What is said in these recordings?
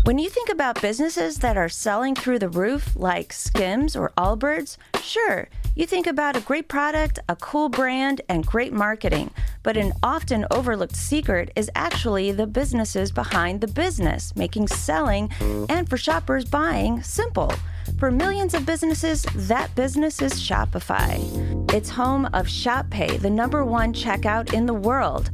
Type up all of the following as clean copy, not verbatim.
When you think about businesses that are selling through the roof, like Skims or Allbirds, sure, you think about a great product, a cool brand, and great marketing. But an often overlooked secret is actually the businesses behind the business, making selling and for shoppers buying simple. For millions of businesses, that business is Shopify. It's home of Shop Pay, the #1 checkout in the world.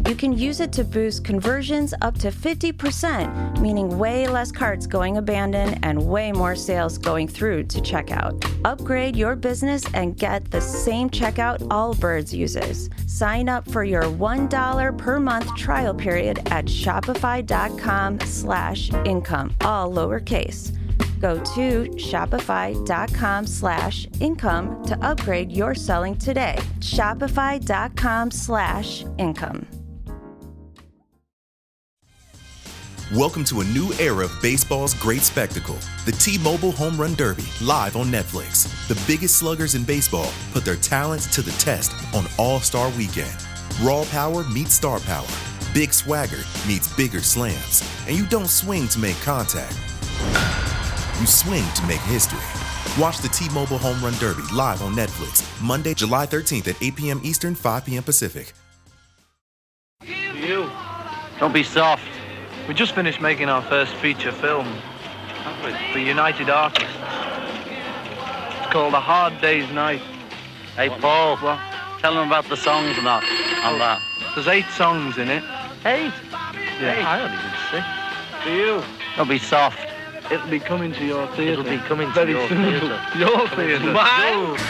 You can use it to boost conversions up to 50%, meaning way less carts going abandoned and way more sales going through to checkout. Upgrade your business and get the same checkout Allbirds uses. Sign up for your $1 per month trial period at shopify.com/income, all lowercase. Go to shopify.com/income to upgrade your selling today. Shopify.com/income. Welcome to a new era of baseball's great spectacle, the T-Mobile Home Run Derby, live on Netflix. The biggest sluggers in baseball put their talents to the test on All-Star Weekend. Raw power meets star power. Big swagger meets bigger slams. And you don't swing to make contact. You swing to make history. Watch the T-Mobile Home Run Derby live on Netflix, Monday, July 13th at 8 p.m. Eastern, 5 p.m. Pacific. You, don't be soft. We just finished making our first feature film for United Artists. It's called A Hard Day's Night. Hey, Paul, tell them about the songs and that. There's 8 songs in it. 8? Yeah. Hey, I only did 6. For you. Don't be soft. It'll be coming to your theatre. It'll be coming to very your soon. theatre. Your theatre. What?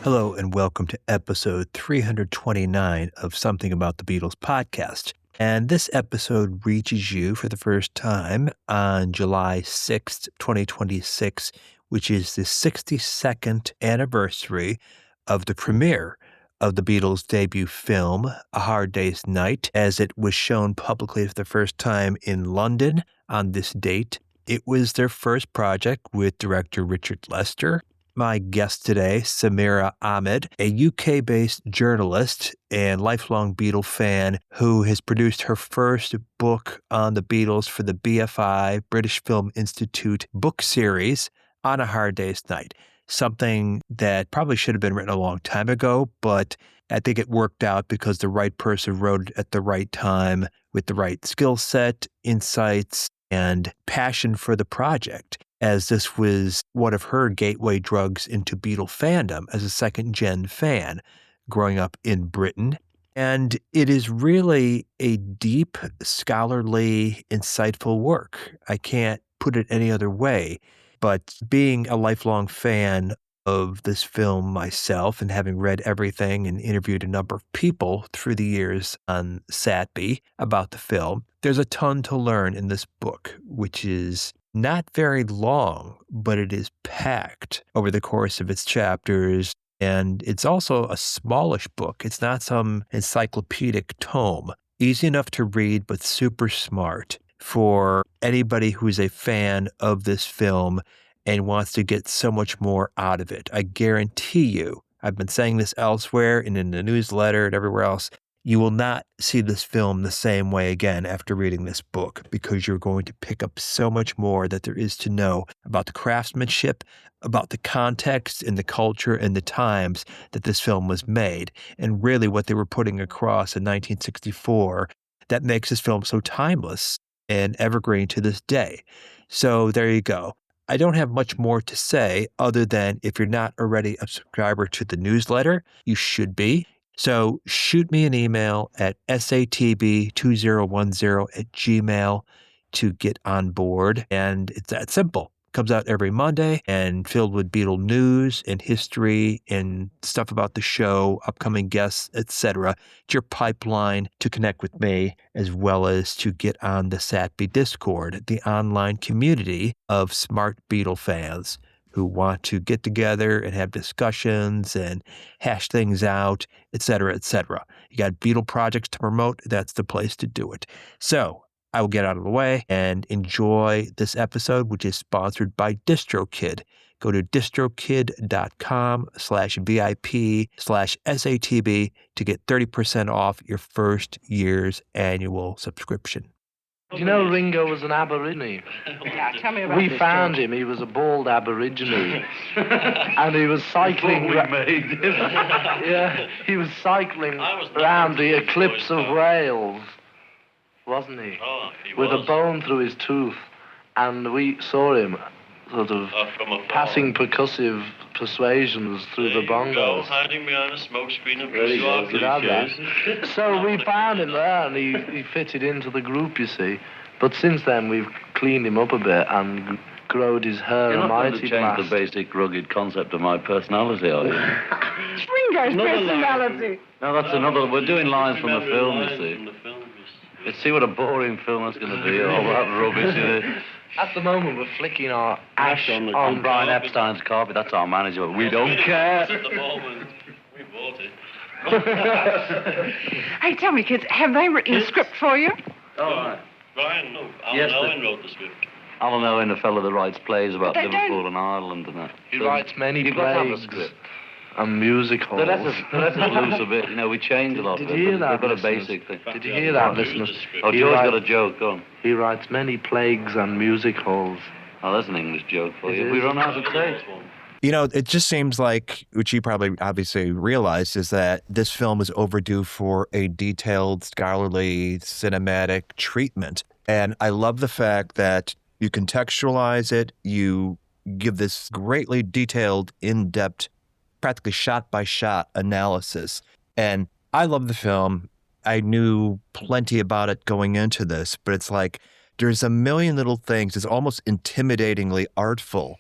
Hello and welcome to episode 329 of Something About the Beatles podcast. And this episode reaches you for the first time on July 6th, 2026, which is the 62nd anniversary of the premiere of the Beatles' debut film, A Hard Day's Night, as it was shown publicly for the first time in London on this date. It was their first project with director Richard Lester. My guest today, Samira Ahmed, a UK-based journalist and lifelong Beatle fan who has produced her first book on the Beatles for the BFI, British Film Institute book series, On a Hard Day's Night. Something that probably should have been written a long time ago, but I think it worked out because the right person wrote it at the right time with the right skill set, insights, and passion for the project, as this was one of her gateway drugs into Beatle fandom as a second-gen fan growing up in Britain. And it is really a deep, scholarly, insightful work. I can't put it any other way. But being a lifelong fan of this film myself and having read everything and interviewed a number of people through the years on SATB about the film, there's a ton to learn in this book, which is not very long, but it is packed over the course of its chapters. And it's also a smallish book. It's not some encyclopedic tome. Easy enough to read, but super smart for anybody who's a fan of this film and wants to get so much more out of it. I guarantee you, I've been saying this elsewhere and in the newsletter and everywhere else, you will not see this film the same way again after reading this book, because you're going to pick up so much more that there is to know about the craftsmanship, about the context and the culture and the times that this film was made, and really what they were putting across in 1964 that makes this film so timeless and evergreen to this day. So there you go. I don't have much more to say other than if you're not already a subscriber to the newsletter, you should be. So shoot me an email at satb2010@gmail to get on board. And it's that simple. It comes out every Monday and filled with Beatle news and history and stuff about the show, upcoming guests, etc. It's your pipeline to connect with me, as well as to get on the SATB Discord, the online community of smart Beatle fans who want to get together and have discussions and hash things out, etc., etc. You got Beatle projects to promote, that's the place to do it. So I will get out of the way and enjoy this episode, which is sponsored by DistroKid. Go to distrokid.com/VIP/SATB to get 30% off your first year's annual subscription. Do you know Ringo was an Aborigine? Yeah, tell me about We this, found George. him. He was a bald Aborigine. And he was cycling... Yeah, he was cycling around the eclipse of Wales, wasn't he? Oh, he With was. a bone through his tooth. And we saw him sort of From afar. passing percussive persuasions through There the you go, bongos. hiding behind a smoke screen of Very visual good, did have cliches. So we found him there, and he fitted into the group, you see. But since then, we've cleaned him up a bit and growed his hair You're a not going to mighty change blast. the basic rugged concept of my personality, are you? It's Ringo's Another personality. No, that's another. We're doing lines from the Remember film, line you see. from the film, Let's see what a boring film that's going to be. All that rubbish in it. At the moment, we're flicking our ash on the On on Brian Epstein's carpet, that's our manager. We don't care. At the moment, we bought it. Hey, tell me, kids, have they written a script for you? All right. Brian, no, Alan Yes, Owen wrote the script. Alan Owen, the fellow that writes plays about But they Liverpool don't- and Ireland and that. He So writes many you've got to have a plays script. and musicals. They let us loose a bit. You know, we changed a lot. Did of you it, hear but that, we've got a listeners? basic thing. Did you hear that, listeners? Oh, He George writes- got a joke. Go on. He writes many plagues and musicals. Oh, that's an English joke for It you. is. We run out of tape. You know, it just seems like, which you probably obviously realized, is that this film is overdue for a detailed, scholarly, cinematic treatment. And I love the fact that you contextualize it, you give this greatly detailed, in-depth, practically shot-by-shot analysis. And I love the film. I knew plenty about it going into this, but it's like there's a million little things. It's almost intimidatingly artful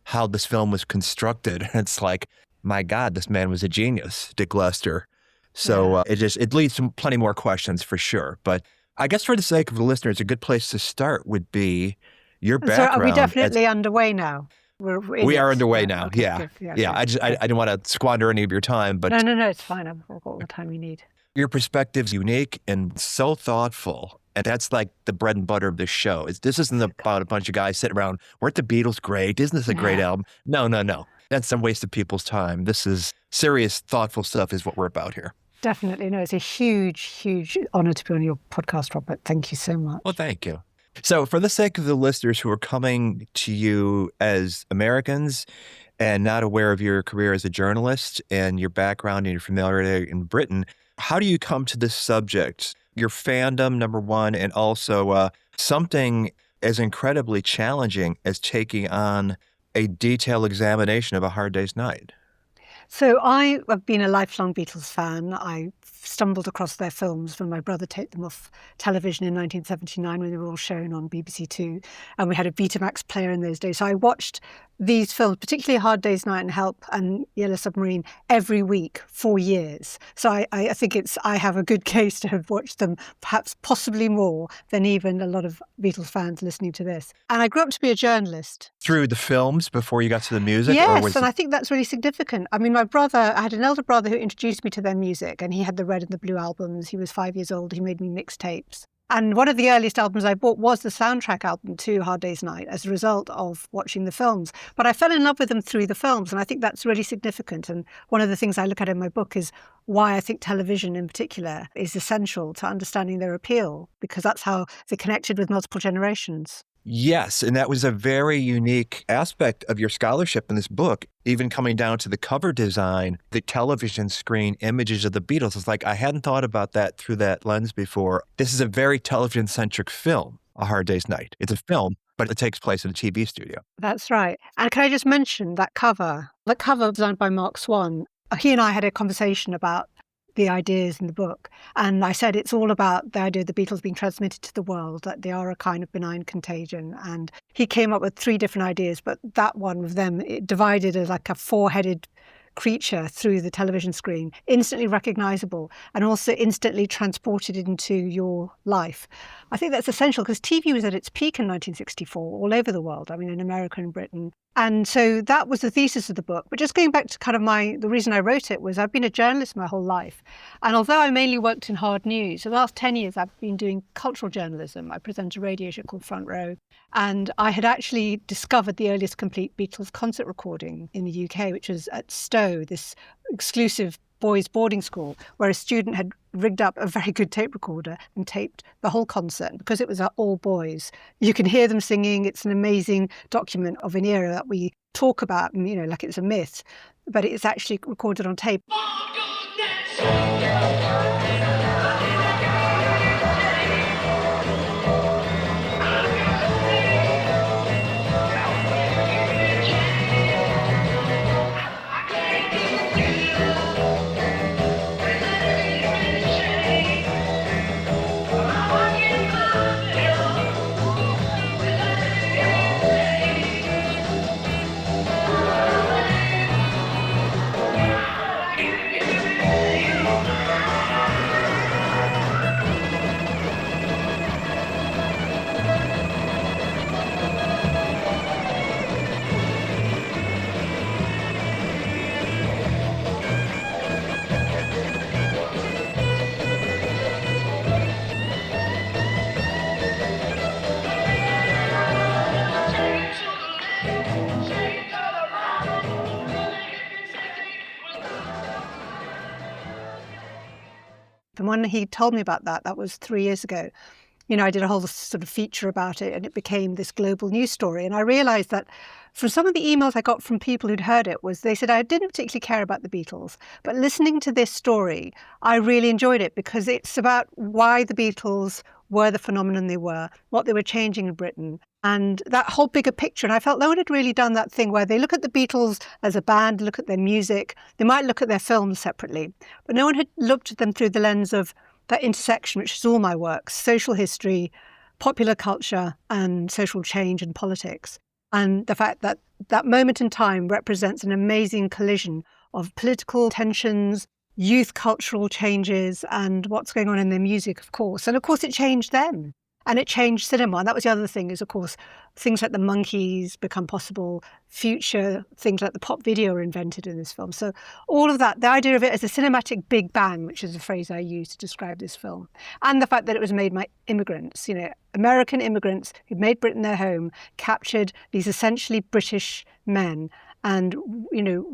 how this film was constructed. And it's like, my God, this man was a genius, Dick Lester. So it leads to plenty more questions for sure. But I guess for the sake of the listeners, a good place to start would be your So background. are we definitely underway now? We are underway now. Okay, Yeah. good. Yeah. I didn't want to squander any of your time, but No, it's fine. I've got all the time you need. your perspective's unique and so thoughtful. And that's like the bread and butter of this show. This isn't about a bunch of guys sitting around, weren't the Beatles great? Isn't this a great album? No. That's some waste of people's time. This is serious, thoughtful stuff is what we're about here. Definitely. No, it's a huge, huge honor to be on your podcast, Robert. Thank you so much. Well, thank you. So for the sake of the listeners who are coming to you as Americans and not aware of your career as a journalist and your background and your familiarity in Britain, how do you come to this subject? Your fandom, number one, and also something as incredibly challenging as taking on a detailed examination of A Hard Day's Night. So I have been a lifelong Beatles fan. I stumbled across their films when my brother took them off television in 1979 when they were all shown on BBC Two. And we had a Betamax player in those days. So I watched these films, particularly A Hard Day's Night and Help and Yellow Submarine, every week for years. So I think I have a good case to have watched them, perhaps possibly more than even a lot of Beatles fans listening to this. And I grew up to be a journalist. Through the films before you got to the music? Yes, and I think that's really significant. I mean, I had an elder brother who introduced me to their music, and he had the Red and the Blue albums. He was 5 years old. He made me mixtapes. And one of the earliest albums I bought was the soundtrack album to Hard Day's Night as a result of watching the films. But I fell in love with them through the films, and I think that's really significant. And one of the things I look at in my book is why I think television in particular is essential to understanding their appeal, because that's how they connected with multiple generations. Yes, and that was a very unique aspect of your scholarship in this book, even coming down to the cover design, the television screen images of the Beatles. It's like, I hadn't thought about that through that lens before. This is a very television-centric film, A Hard Day's Night. It's a film, but it takes place in a TV studio. That's right. And can I just mention that cover? The cover designed by Mark Swan. He and I had a conversation about the ideas in the book. And I said it's all about the idea of the Beatles being transmitted to the world, that they are a kind of benign contagion. And he came up with 3 different ideas, but that one of them, it divided as like a 4-headed creature through the television screen, instantly recognizable and also instantly transported into your life. I think that's essential because TV was at its peak in 1964 all over the world, I mean, in America and Britain. And so that was the thesis of the book. But just going back to kind of the reason I wrote it was I've been a journalist my whole life. And although I mainly worked in hard news, for the last 10 years I've been doing cultural journalism. I present a radio show called Front Row. And I had actually discovered the earliest complete Beatles concert recording in the UK, which was at Stowe, this exclusive boys' boarding school, where a student had rigged up a very good tape recorder and taped the whole concert. Because it was all boys, you can hear them singing. It's an amazing document of an era that we talk about, like it's a myth, but it's actually recorded on tape. And when he told me about that was 3 years ago. I did a whole sort of feature about it and it became this global news story. And I realized that from some of the emails I got from people who'd heard it was they said, I didn't particularly care about the Beatles, but listening to this story, I really enjoyed it because it's about why the Beatles were the phenomenon they were, what they were changing in Britain, and that whole bigger picture. And I felt no one had really done that thing where they look at the Beatles as a band, look at their music, they might look at their films separately, but no one had looked at them through the lens of that intersection, which is all my work, social history, popular culture, and social change and politics. And the fact that that moment in time represents an amazing collision of political tensions, youth cultural changes, and what's going on in their music, of course. And of course, it changed them. And it changed cinema. And that was the other thing is, of course, things like the Monkees become possible. Future things like the pop video are invented in this film. So all of that, the idea of it as a cinematic big bang, which is a phrase I use to describe this film. And the fact that it was made by immigrants, American immigrants who'd made Britain their home, captured these essentially British men and,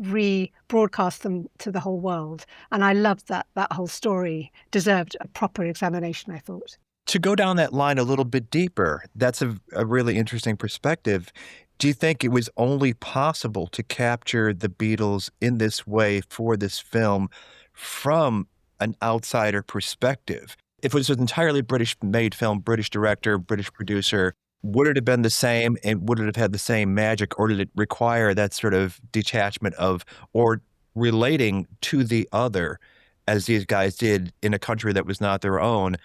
re-broadcast them to the whole world. And I loved that whole story deserved a proper examination, I thought. To go down that line a little bit deeper, that's a really interesting perspective. Do you think it was only possible to capture the Beatles in this way for this film from an outsider perspective? If it was an entirely British-made film, British director, British producer, would it have been the same and would it have had the same magic, or did it require that sort of detachment of or relating to the other, as these guys did in a country that was not their own,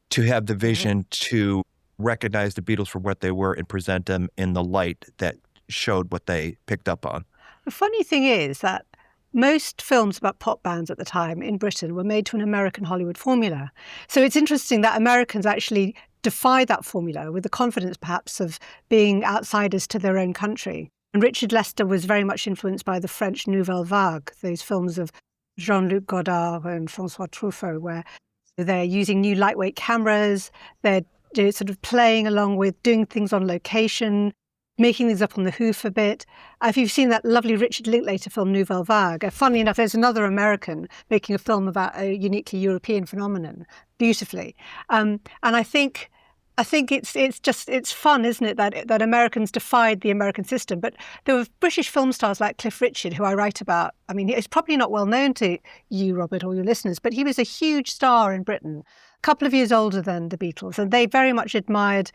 to have the vision to recognize the Beatles for what they were and present them in the light that showed what they picked up on? The funny thing is that most films about pop bands at the time in Britain were made to an American Hollywood formula. So it's interesting that Americans actually defied that formula with the confidence perhaps of being outsiders to their own country. And Richard Lester was very much influenced by the French Nouvelle Vague, those films of Jean-Luc Godard and François Truffaut, where they're using new lightweight cameras, they're sort of playing along with doing things on location, making things up on the hoof a bit. If you've seen that lovely Richard Linklater film, Nouvelle Vague, funnily enough, there's another American making a film about a uniquely European phenomenon, beautifully. And I think it's fun, isn't it, that Americans defied the American system. But there were British film stars like Cliff Richard, who I write about. I mean, it's probably not well known to you, Robert, or your listeners, but he was a huge star in Britain, a couple of years older than the Beatles, and they very much admired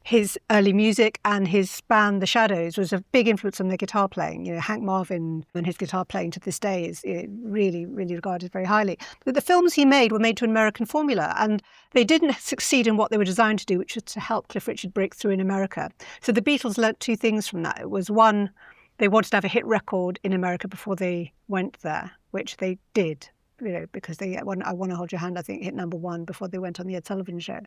his early music, and his band, The Shadows, was a big influence on their guitar playing. Hank Marvin and his guitar playing to this day is really, really regarded very highly. But the films he made were made to an American formula, and they didn't succeed in what they were designed to do, which was to help Cliff Richard break through in America. So the Beatles learnt two things from that. It was, one, they wanted to have a hit record in America before they went there, which they did. Because I Want to Hold Your Hand, I think, hit #1 before they went on the Ed Sullivan Show.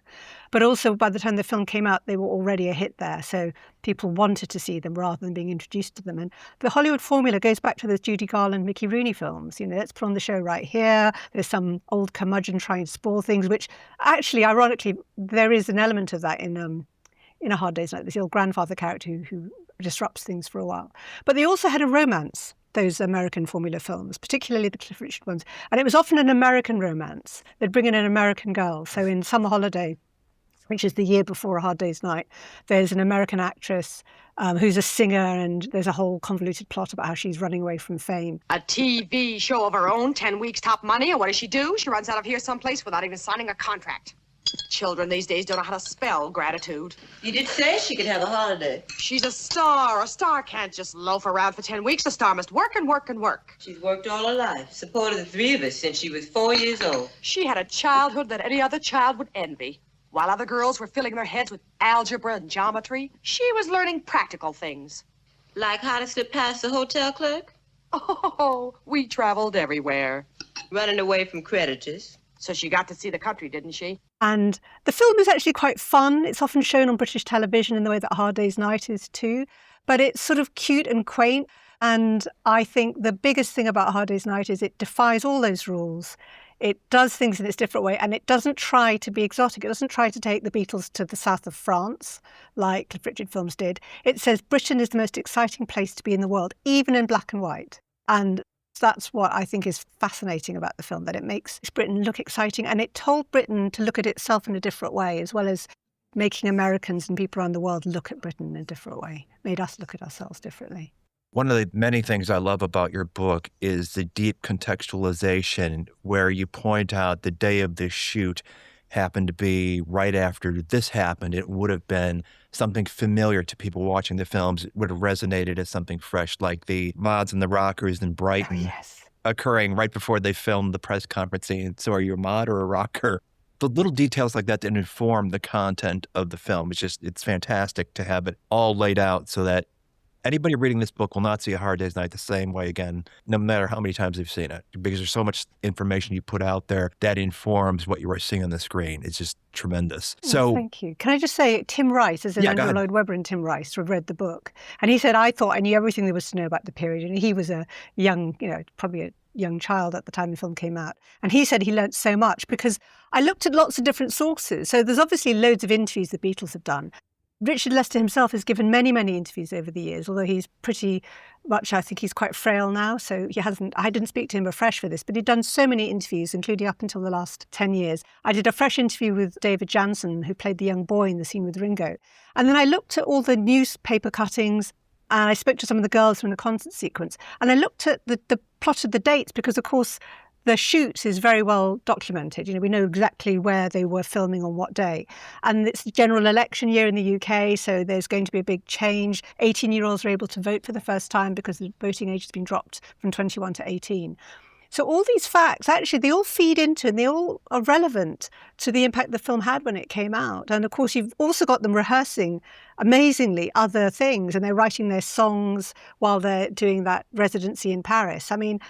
But also, by the time the film came out, they were already a hit there. So people wanted to see them rather than being introduced to them. And the Hollywood formula goes back to those Judy Garland, Mickey Rooney films. Let's put on the show right here. There's some old curmudgeon trying to spoil things, which actually, ironically, there is an element of that in A Hard Day's Night. This old grandfather character who disrupts things for a while. But they also had a romance, those American formula films, particularly the Cliff Richard ones. And it was often an American romance. They'd bring in an American girl. So in Summer Holiday, which is the year before A Hard Day's Night, there's an American actress who's a singer, and there's a whole convoluted plot about how she's running away from fame. A TV show of her own, 10 weeks top money, and what does she do? She runs out of here someplace without even signing a contract. Children these days don't know how to spell gratitude. You did say she could have a holiday. She's a star. A star can't just loaf around for 10 weeks. A star must work and work and work. She's worked all her life, supported the 3 of us since she was 4 years old. She had a childhood that any other child would envy. While other girls were filling their heads with algebra and geometry, she was learning practical things. Like how to slip past the hotel clerk? Oh, we traveled everywhere. Running away from creditors. So she got to see the country, didn't she? And the film is actually quite fun. It's often shown on British television in the way that A Hard Day's Night is too. But it's sort of cute and quaint. And I think the biggest thing about A Hard Day's Night is it defies all those rules. It does things in its different way, and it doesn't try to be exotic. It doesn't try to take the Beatles to the south of France, like Cliff Richard films did. It says Britain is the most exciting place to be in the world, even in black and white. And that's what I think is fascinating about the film, that it makes Britain look exciting. And it told Britain to look at itself in a different way, as well as making Americans and people around the world look at Britain in a different way, made us look at ourselves differently. One of the many things I love about your book is the deep contextualization, where you point out the day of this shoot happened to be right after this happened. It would have been something familiar to people watching the films. It would have resonated as something fresh, like the Mods and the Rockers in Brighton occurring right before they filmed the press conference scene. So are you a mod or a rocker? The little details like that inform the content of the film. It's fantastic to have it all laid out so that anybody reading this book will not see A Hard Day's Night the same way again, no matter how many times they've seen it, because there's so much information you put out there that informs what you are seeing on the screen. It's just tremendous. So, thank you. Can I just say, Tim Rice, as in Andrew Lloyd Webber and Tim Rice, read the book, and he said, I thought I knew everything there was to know about the period, and he was a young, probably a young child at the time the film came out. And he said he learnt so much because I looked at lots of different sources. So there's obviously loads of interviews the Beatles have done. Richard Lester himself has given many, many interviews over the years, although he's pretty much, I think he's quite frail now. So I didn't speak to him afresh for this, but he'd done so many interviews, including up until the last 10 years. I did a fresh interview with David Jansen, who played the young boy in the scene with Ringo. And then I looked at all the newspaper cuttings, and I spoke to some of the girls from the concert sequence. And I looked at the plot of the dates because, of course, the shoot is very well documented. We know exactly where they were filming on what day. And it's the general election year in the UK, so there's going to be a big change. 18-year-olds are able to vote for the first time because the voting age has been dropped from 21 to 18. So all these facts, actually, they all feed into and they all are relevant to the impact the film had when it came out. And of course, you've also got them rehearsing, amazingly, other things. And they're writing their songs while they're doing that residency in Paris. I mean,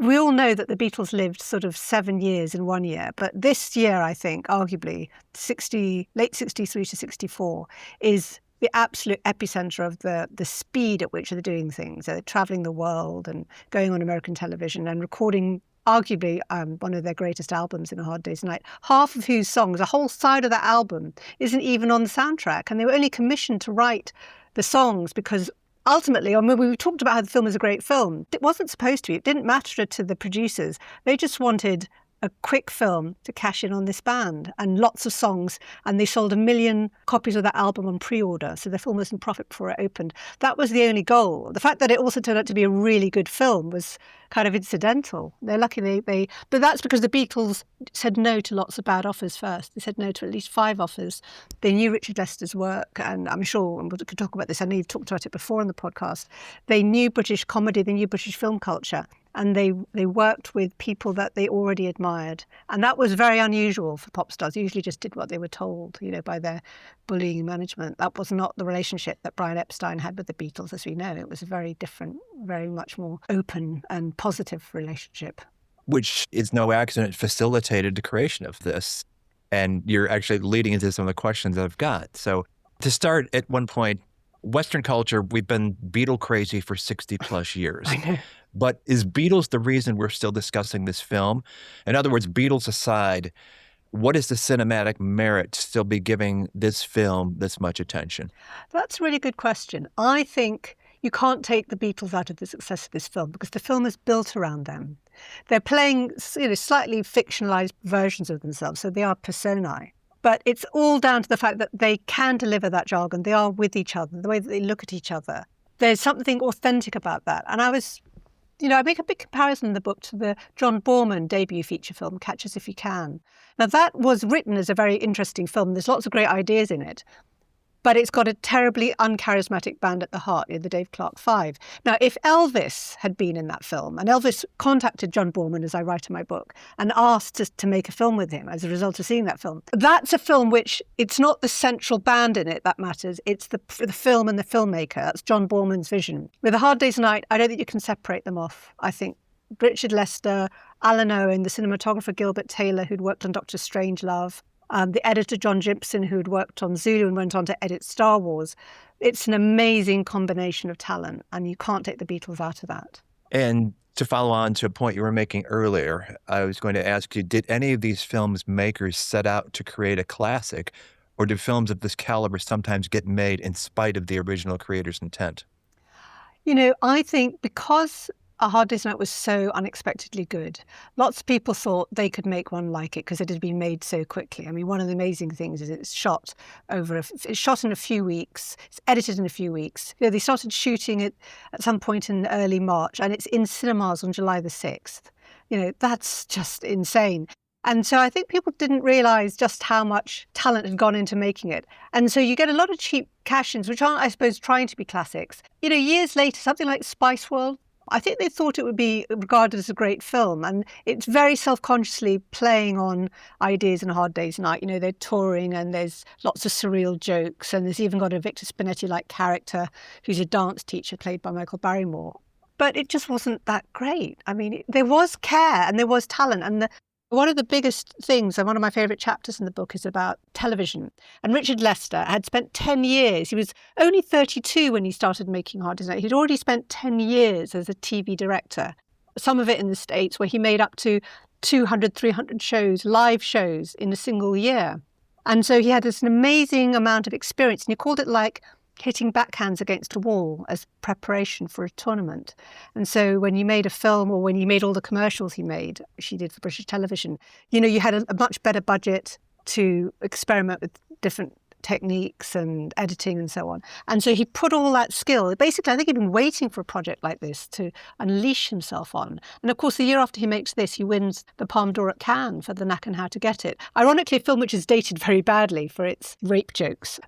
we all know that the Beatles lived sort of 7 years in 1 year. But this year, I think, arguably, late 63 to 64, is the absolute epicenter of the speed at which they're doing things. They're traveling the world and going on American television and recording arguably one of their greatest albums in A Hard Day's Night, half of whose songs, a whole side of that album, isn't even on the soundtrack. And they were only commissioned to write the songs because ultimately, we talked about how the film is a great film. It wasn't supposed to be. It didn't matter to the producers. They just wanted a quick film to cash in on this band and lots of songs. And they sold 1 million copies of that album on pre-order. So the film was in profit before it opened. That was the only goal. The fact that it also turned out to be a really good film was kind of incidental. They're lucky but that's because the Beatles said no to lots of bad offers first. They said no to at least 5 offers. They knew Richard Lester's work, and I'm sure, and we could talk about this, I know you've talked about it before on the podcast. They knew British comedy, they knew British film culture. And they worked with people that they already admired. And that was very unusual for pop stars. They usually just did what they were told, by their bullying management. That was not the relationship that Brian Epstein had with the Beatles, as we know. It was a very different, very much more open and positive relationship. Which is no accident facilitated the creation of this. And you're actually leading into some of the questions I've got. So to start, at one point, Western culture, we've been Beatle crazy for 60 plus years. I know. But is Beatles the reason we're still discussing this film? In other words, Beatles aside, what is the cinematic merit to still be giving this film this much attention? That's a really good question. I think you can't take the Beatles out of the success of this film because the film is built around them. They're playing slightly fictionalized versions of themselves, so they are personae. But it's all down to the fact that they can deliver that jargon. They are with each other, the way that they look at each other. There's something authentic about that. And I make a big comparison in the book to the John Borman debut feature film, Catch Us If You Can. Now, that was written as a very interesting film. There's lots of great ideas in it. But it's got a terribly uncharismatic band at the heart, the Dave Clark Five. Now, if Elvis had been in that film, and Elvis contacted John Borman, as I write in my book, and asked to make a film with him as a result of seeing that film, that's a film which it's not the central band in it that matters. It's the film and the filmmaker. That's John Borman's vision. With A Hard Day's Night, I don't think you can separate them off. I think Richard Lester, Alan Owen, the cinematographer Gilbert Taylor, who'd worked on Dr. Strangelove, the editor John Jimson, who had worked on Zulu and went on to edit Star Wars. It's an amazing combination of talent, and you can't take the Beatles out of that. And to follow on to a point you were making earlier, I was going to ask you, did any of these films makers set out to create a classic, or do films of this caliber sometimes get made in spite of the original creator's intent? I think because A Hard Day's Night was so unexpectedly good, lots of people thought they could make one like it because it had been made so quickly. I mean, one of the amazing things is it's shot in a few weeks. It's edited in a few weeks. They started shooting it at some point in early March, and it's in cinemas on July the 6th. That's just insane. And so I think people didn't realise just how much talent had gone into making it. And so you get a lot of cheap cash-ins, which aren't, I suppose, trying to be classics. Years later, something like Spice World, I think they thought it would be regarded as a great film, and it's very self-consciously playing on ideas in A Hard Day's Night. They're touring and there's lots of surreal jokes, and there's even got a Victor Spinetti-like character who's a dance teacher played by Michael Barrymore. But it just wasn't that great. I mean, there was care and there was talent, and one of the biggest things, and one of my favourite chapters in the book, is about television. And Richard Lester had spent 10 years. He was only 32 when he started making Hard Day's Night. He'd already spent 10 years as a TV director, some of it in the States, where he made up to 200, 300 shows, live shows in a single year. And so he had this amazing amount of experience. And he called it like hitting backhands against a wall as preparation for a tournament. And so when you made a film, or when you made all the commercials she did for British television, you had a much better budget to experiment with different techniques and editing and so on. And so he put all that skill, basically I think he'd been waiting for a project like this to unleash himself on. And of course, the year after he makes this, he wins the Palme d'Or at Cannes for The Knack and How to Get It. Ironically, a film which is dated very badly for its rape jokes.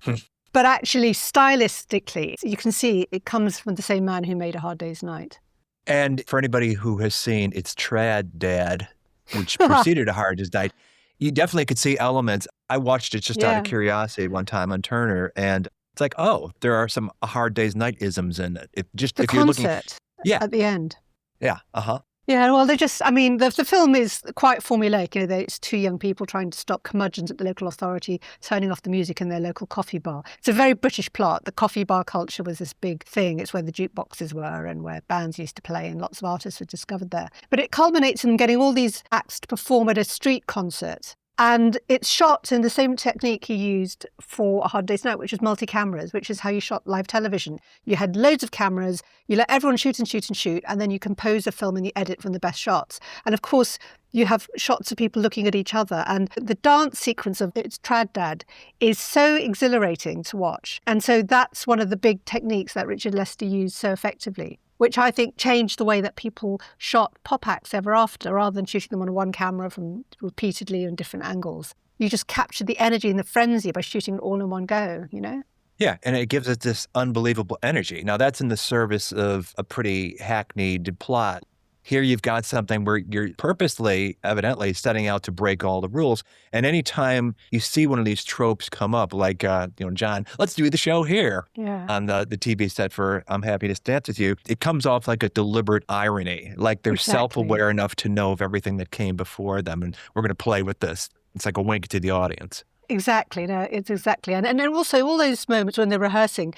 But actually, stylistically, you can see it comes from the same man who made A Hard Day's Night. And for anybody who has seen It's Trad Dad, which preceded A Hard Day's Night, you definitely could see elements. I watched it just out of curiosity one time on Turner, and it's like, oh, there are some A Hard Day's Night isms in it. If concert you're looking, at the end. Yeah, uh-huh. Yeah, well, the film is quite formulaic. It's two young people trying to stop curmudgeons at the local authority turning off the music in their local coffee bar. It's a very British plot. The coffee bar culture was this big thing. It's where the jukeboxes were and where bands used to play, and lots of artists were discovered there. But it culminates in getting all these acts to perform at a street concert. And it's shot in the same technique he used for A Hard Day's Night, which is multi-cameras, which is how you shot live television. You had loads of cameras, you let everyone shoot and shoot and shoot, and then you compose a film and you edit from the best shots. And of course, you have shots of people looking at each other. And the dance sequence of It's Trad Dad is so exhilarating to watch. And so that's one of the big techniques that Richard Lester used so effectively, which I think changed the way that people shot pop acts ever after, rather than shooting them on one camera from repeatedly in different angles. You just captured the energy and the frenzy by shooting it all in one go, Yeah, and it gives it this unbelievable energy. Now, that's in the service of a pretty hackneyed plot. Here you've got something where you're purposely, evidently, setting out to break all the rules. And anytime you see one of these tropes come up, like, John, let's do the show here on the TV set for I'm Happy to Dance With You, it comes off like a deliberate irony, like they're self-aware enough to know of everything that came before them. And we're going to play with this. It's like a wink to the audience. Exactly. No, it's exactly. And also all those moments when they're rehearsing,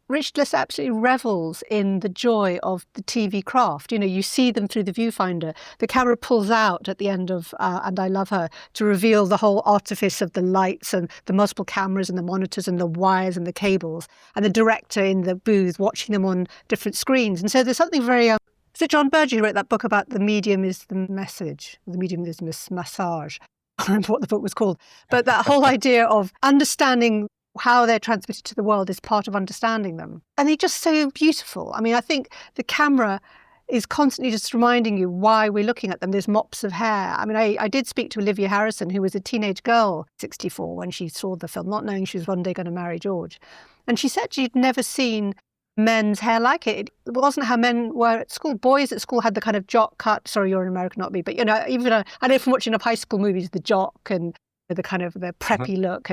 Rich just absolutely revels in the joy of the TV craft. You see them through the viewfinder. The camera pulls out at the end of And I Love Her to reveal the whole artifice of the lights and the multiple cameras and the monitors and the wires and the cables, and the director in the booth watching them on different screens. And so there's something very... is it John Berger who wrote that book about the medium is the message, the medium is the massage? I don't remember what the book was called. But that whole idea of understanding how they're transmitted to the world is part of understanding them. And they're just so beautiful. I mean, I think the camera is constantly just reminding you why we're looking at them. There's mops of hair. I mean, I did speak to Olivia Harrison, who was a teenage girl, 64, when she saw the film, not knowing she was one day going to marry George. And she said she'd never seen men's hair like it. It wasn't how men were at school. Boys at school had the kind of jock cut. Sorry, you're an American, not me. But, even I know from watching up high school movies, the jock and the kind of the preppy look.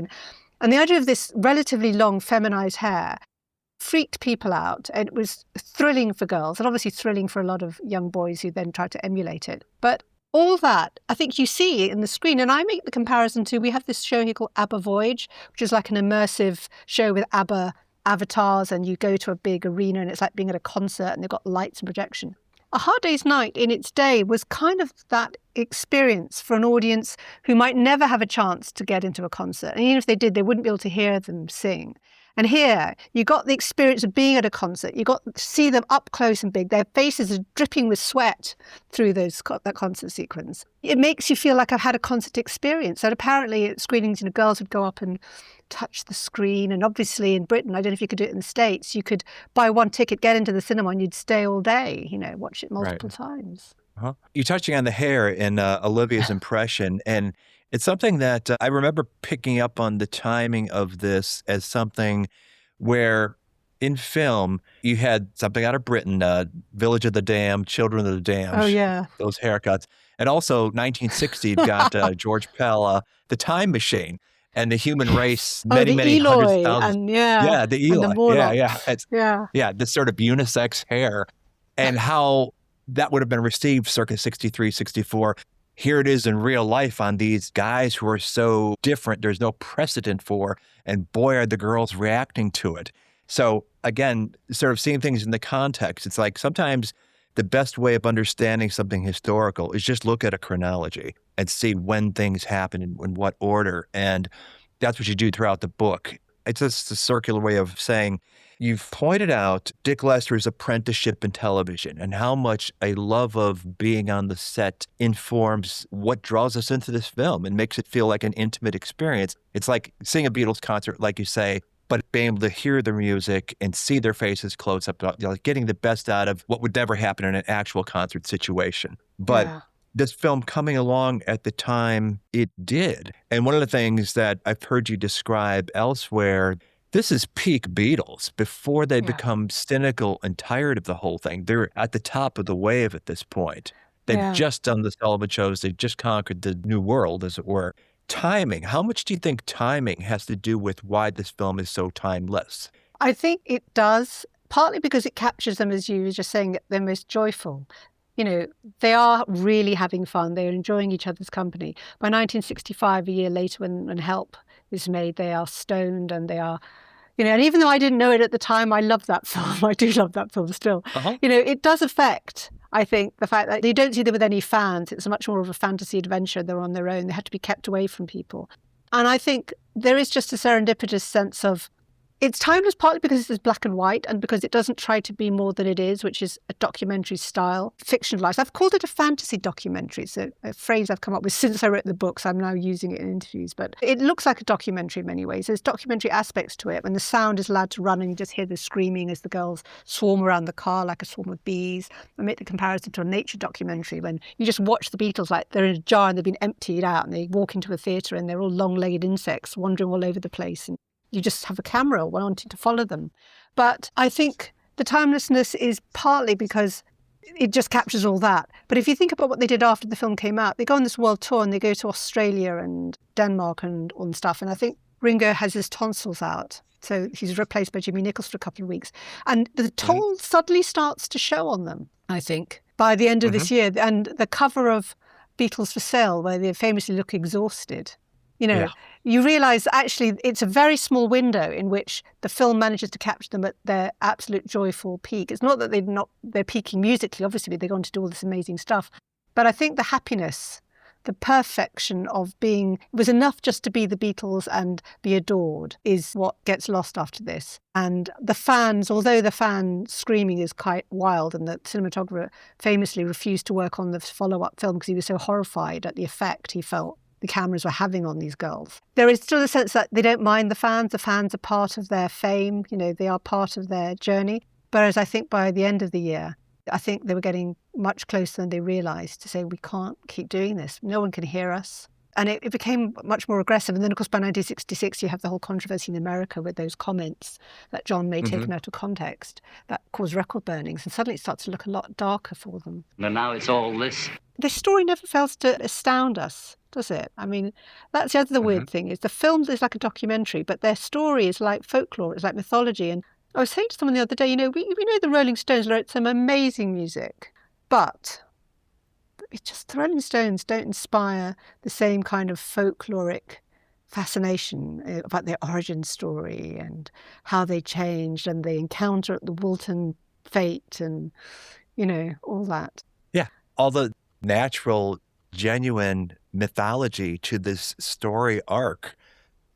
And the idea of this relatively long feminized hair freaked people out. And it was thrilling for girls and obviously thrilling for a lot of young boys who then tried to emulate it. But all that, I think you see in the screen. And I make the comparison to, we have this show here called ABBA Voyage, which is like an immersive show with ABBA avatars, and you go to a big arena and it's like being at a concert and they've got lights and projection. A Hard Day's Night in its day was kind of that experience for an audience who might never have a chance to get into a concert. And even if they did, they wouldn't be able to hear them sing. And here, you got the experience of being at a concert. You got to see them up close and big. Their faces are dripping with sweat through that concert sequence. It makes you feel like I've had a concert experience. And apparently at screenings, girls would go up and touch the screen. And obviously in Britain, I don't know if you could do it in the States, you could buy one ticket, get into the cinema, and you'd stay all day, watch it multiple times. Uh-huh. You're touching on the hair in Olivia's impression, and it's something that I remember picking up on the timing of this as something where in film you had something out of Britain, Village of the Damned, Children of the Damned. Oh, yeah. Those haircuts. And also 1960, you've got George Pell, The Time Machine. And the human race, many hundreds of thousands. And the Eloy. And the This sort of unisex hair, and how that would have been received circa 63, 64. Here it is in real life on these guys who are so different, there's no precedent for, and boy, are the girls reacting to it. So again, sort of seeing things in the context, it's like sometimes the best way of understanding something historical is just look at a chronology and see when things happen and in what order. And that's what you do throughout the book. It's just a circular way of saying, you've pointed out Dick Lester's apprenticeship in television and how much a love of being on the set informs what draws us into this film and makes it feel like an intimate experience. It's like seeing a Beatles concert, like you say, but being able to hear their music and see their faces close up, like getting the best out of what would never happen in an actual concert situation. But this film coming along at the time it did. And one of the things that I've heard you describe elsewhere, this is peak Beatles before they become cynical and tired of the whole thing. They're at the top of the wave at this point. They've just done the Sullivan shows. They've just conquered the new world, as it were. Timing. How much do you think timing has to do with why this film is so timeless? I think it does, partly because it captures them, as you were just saying, they're most joyful. They are really having fun. They're enjoying each other's company. By 1965, a year later, when Help is made, they are stoned and they are, and even though I didn't know it at the time, I love that film. I do love that film still. It does affect, I think, the fact that you don't see them with any fans. It's much more of a fantasy adventure. They're on their own. They have to be kept away from people. And I think there is just a serendipitous sense of, it's timeless partly because it's black and white and because it doesn't try to be more than it is, which is a documentary style, fictionalized. I've called it a fantasy documentary. It's a phrase I've come up with since I wrote the books. I'm now using it in interviews. But it looks like a documentary in many ways. There's documentary aspects to it when the sound is allowed to run and you just hear the screaming as the girls swarm around the car like a swarm of bees. I make the comparison to a nature documentary when you just watch the Beatles like they're in a jar and they've been emptied out and they walk into a theatre and they're all long-legged insects wandering all over the place. And you just have a camera wanting to follow them. But I think the timelessness is partly because it just captures all that. But if you think about what they did after the film came out, they go on this world tour and they go to Australia and Denmark and all the stuff. And I think Ringo has his tonsils out. So he's replaced by Jimmy Nichols for a couple of weeks. And the toll suddenly starts to show on them, I think, by the end of this year. And the cover of Beatles for Sale, where they famously look exhausted, you realise actually it's a very small window in which the film manages to capture them at their absolute joyful peak. It's not that they're peaking musically, obviously they go on to do all this amazing stuff. But I think the happiness, the perfection of being, it was enough just to be the Beatles and be adored, is what gets lost after this. And the fans, although the fan screaming is quite wild, and the cinematographer famously refused to work on the follow-up film because he was so horrified at the effect he felt the cameras were having on these girls. There is still a sense that they don't mind the fans. The fans are part of their fame. They are part of their journey. Whereas I think by the end of the year, I think they were getting much closer than they realised to say, we can't keep doing this. No one can hear us. And it became much more aggressive. And then, of course, by 1966, you have the whole controversy in America with those comments that John made taken out of context that caused record burnings. And suddenly it starts to look a lot darker for them. And now it's all this. The story never fails to astound us, does it? I mean, that's the other weird thing, is the film is like a documentary, but their story is like folklore, it's like mythology. And I was saying to someone the other day, we know the Rolling Stones wrote some amazing music, but it's just the Rolling Stones don't inspire the same kind of folkloric fascination about their origin story and how they changed and the encounter at the Woolton fete and, all that. Yeah, all the natural, genuine mythology to this story arc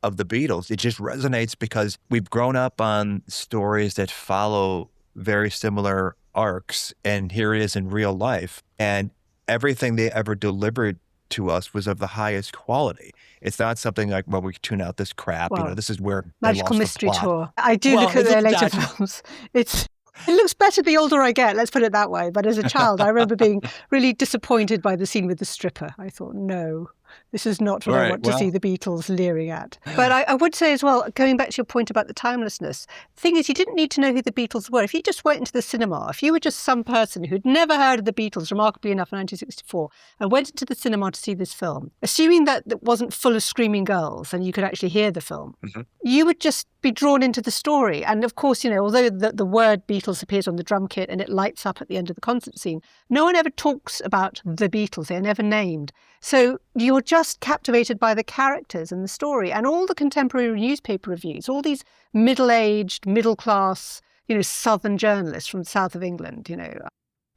of the Beatles. It just resonates because we've grown up on stories that follow very similar arcs, and here it is in real life. And everything they ever delivered to us was of the highest quality. It's not something like, well, we tune out this crap. Well, this is where Magical Mystery the plot. Tour. I do look at their later films. It looks better the older I get, let's put it that way. But as a child, I remember being really disappointed by the scene with the stripper. I thought, no, this is not what I want to see the Beatles leering at. But I would say as well, going back to your point about the timelessness, the thing is, you didn't need to know who the Beatles were. If you just went into the cinema, if you were just some person who'd never heard of the Beatles, remarkably enough, in 1964, and went into the cinema to see this film, assuming that it wasn't full of screaming girls and you could actually hear the film, you would just be drawn into the story. And of course, although the word Beatles appears on the drum kit and it lights up at the end of the concert scene, no one ever talks about the Beatles. They're never named. So you're just captivated by the characters and the story and all the contemporary newspaper reviews, all these middle-aged, middle-class, southern journalists from the south of England,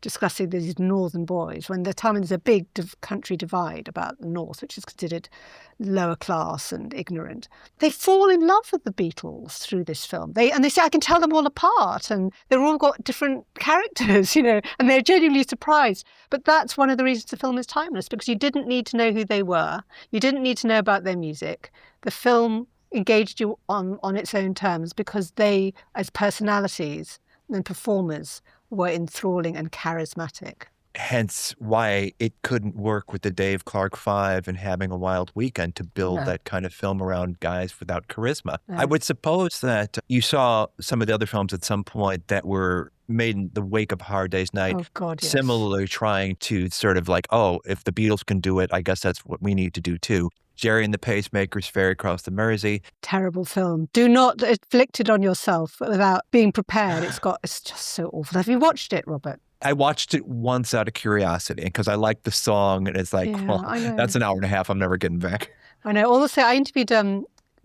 discussing these northern boys, when there's a big country divide about the north, which is considered lower class and ignorant. They fall in love with the Beatles through this film. They say, I can tell them all apart, and they've all got different characters, and they're genuinely surprised. But that's one of the reasons the film is timeless, because you didn't need to know who they were. You didn't need to know about their music. The film engaged you on its own terms because they, as personalities and performers, were enthralling and charismatic. Hence why it couldn't work with the Dave Clark Five and Having a Wild Weekend to build that kind of film around guys without charisma. I would suppose that you saw some of the other films at some point that were made in the wake of Hard Day's Night, similarly trying to sort of like, if the Beatles can do it, I guess that's what we need to do too. Jerry and the Pacemakers, Ferry Across the Mersey. Terrible film. Do not inflict it on yourself without being prepared. It's just so awful. Have you watched it, Robert? I watched it once out of curiosity because I liked the song, and it's like, that's an hour and a half I'm never getting back. I know. Also, I interviewed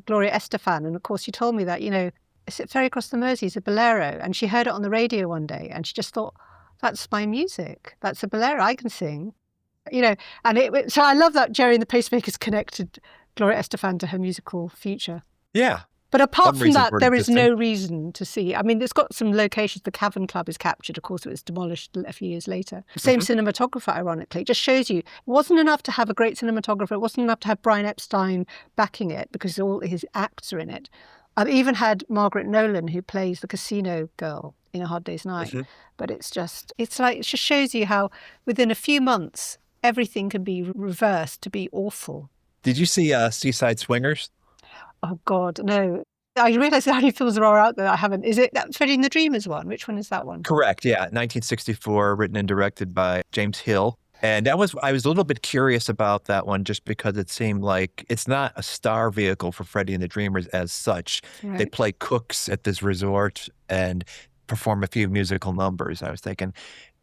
Gloria Estefan, and of course you told me that, is it Ferry Across the Mersey is a bolero, and she heard it on the radio one day, and she just thought, that's my music. That's a bolero. I can sing. So I love that Jerry and the Pacemakers connected Gloria Estefan to her musical future. Yeah. But apart from that, there is no reason to see. I mean, it's got some locations. The Cavern Club is captured. Of course, it was demolished a few years later. Same cinematographer, ironically. It just shows you it wasn't enough to have a great cinematographer. It wasn't enough to have Brian Epstein backing it because all his acts are in it. I've even had Margaret Nolan, who plays the casino girl in A Hard Day's Night. But it just shows you how within a few months, everything can be reversed to be awful. Did you see Seaside Swingers? Oh, God, no. I realise how many films there are out there that I haven't. Is it that Freddie and the Dreamers one? Which one is that one? Correct. Yeah. 1964, written and directed by James Hill. And I was a little bit curious about that one just because it seemed like it's not a star vehicle for Freddie and the Dreamers as such. Right. They play cooks at this resort and perform a few musical numbers. I was thinking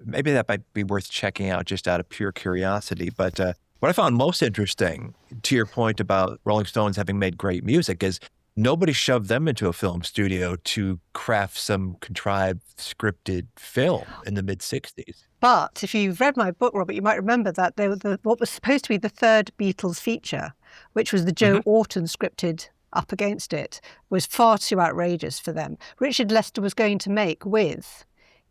maybe that might be worth checking out just out of pure curiosity. But what I found most interesting, to your point about Rolling Stones having made great music, is nobody shoved them into a film studio to craft some contrived scripted film in the mid-60s. But if you've read my book, Robert, you might remember that what was supposed to be the third Beatles feature, which was the Joe Orton scripted up against it, was far too outrageous for them. Richard Lester was going to make with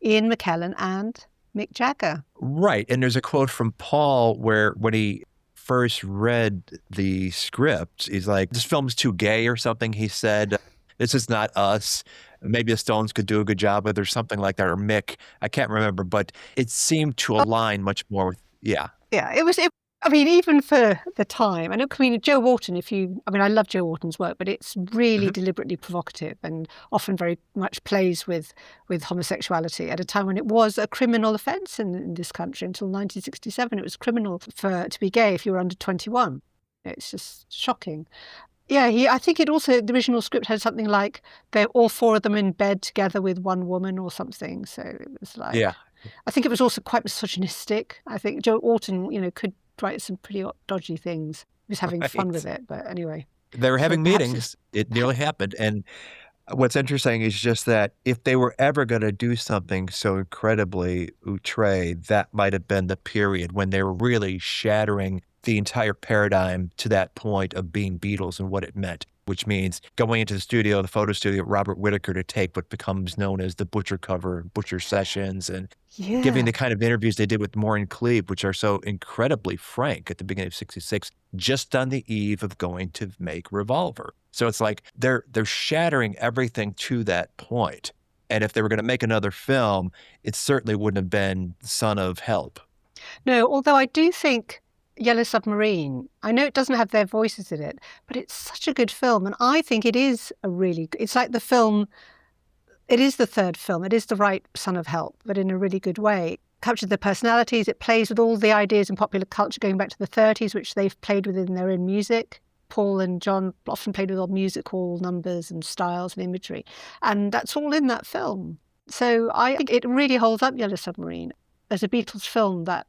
Ian McKellen and Mick Jagger. Right. And there's a quote from Paul where when he first read the script, he's like, this film's too gay or something. He said, this is not us. Maybe the Stones could do a good job with it or something like that, or Mick. I can't remember, but it seemed to align much more with, Yeah, I mean, even for the time, Joe Orton, I love Joe Orton's work, but it's really deliberately provocative and often very much plays with homosexuality at a time when it was a criminal offence in this country. Until 1967, it was criminal to be gay if you were under 21. It's just shocking. Yeah, I think the original script had something like they're all four of them in bed together with one woman or something. So it was like, I think it was also quite misogynistic. I think Joe Orton, could write some pretty dodgy things. He was having fun with it, but anyway. They were having meetings. It nearly happened. And what's interesting is just that if they were ever going to do something so incredibly outre, that might have been the period when they were really shattering the entire paradigm to that point of being Beatles and what it meant, which means going into the photo studio at Robert Whittaker to take what becomes known as the Butcher cover, Butcher sessions, and giving the kind of interviews they did with Maureen Cleave, which are so incredibly frank at the beginning of 66, just on the eve of going to make Revolver. So it's like they're shattering everything to that point. And if they were going to make another film, it certainly wouldn't have been Son of Help. No, although I do think Yellow Submarine, I know it doesn't have their voices in it, but it's such a good film. And I think it is it's like the film, it is the third film. It is the right Son of Help, but in a really good way. Captured the personalities. It plays with all the ideas in popular culture going back to the 30s, which they've played with in their own music. Paul and John often played with all musical numbers and styles and imagery. And that's all in that film. So I think it really holds up, Yellow Submarine, as a Beatles film that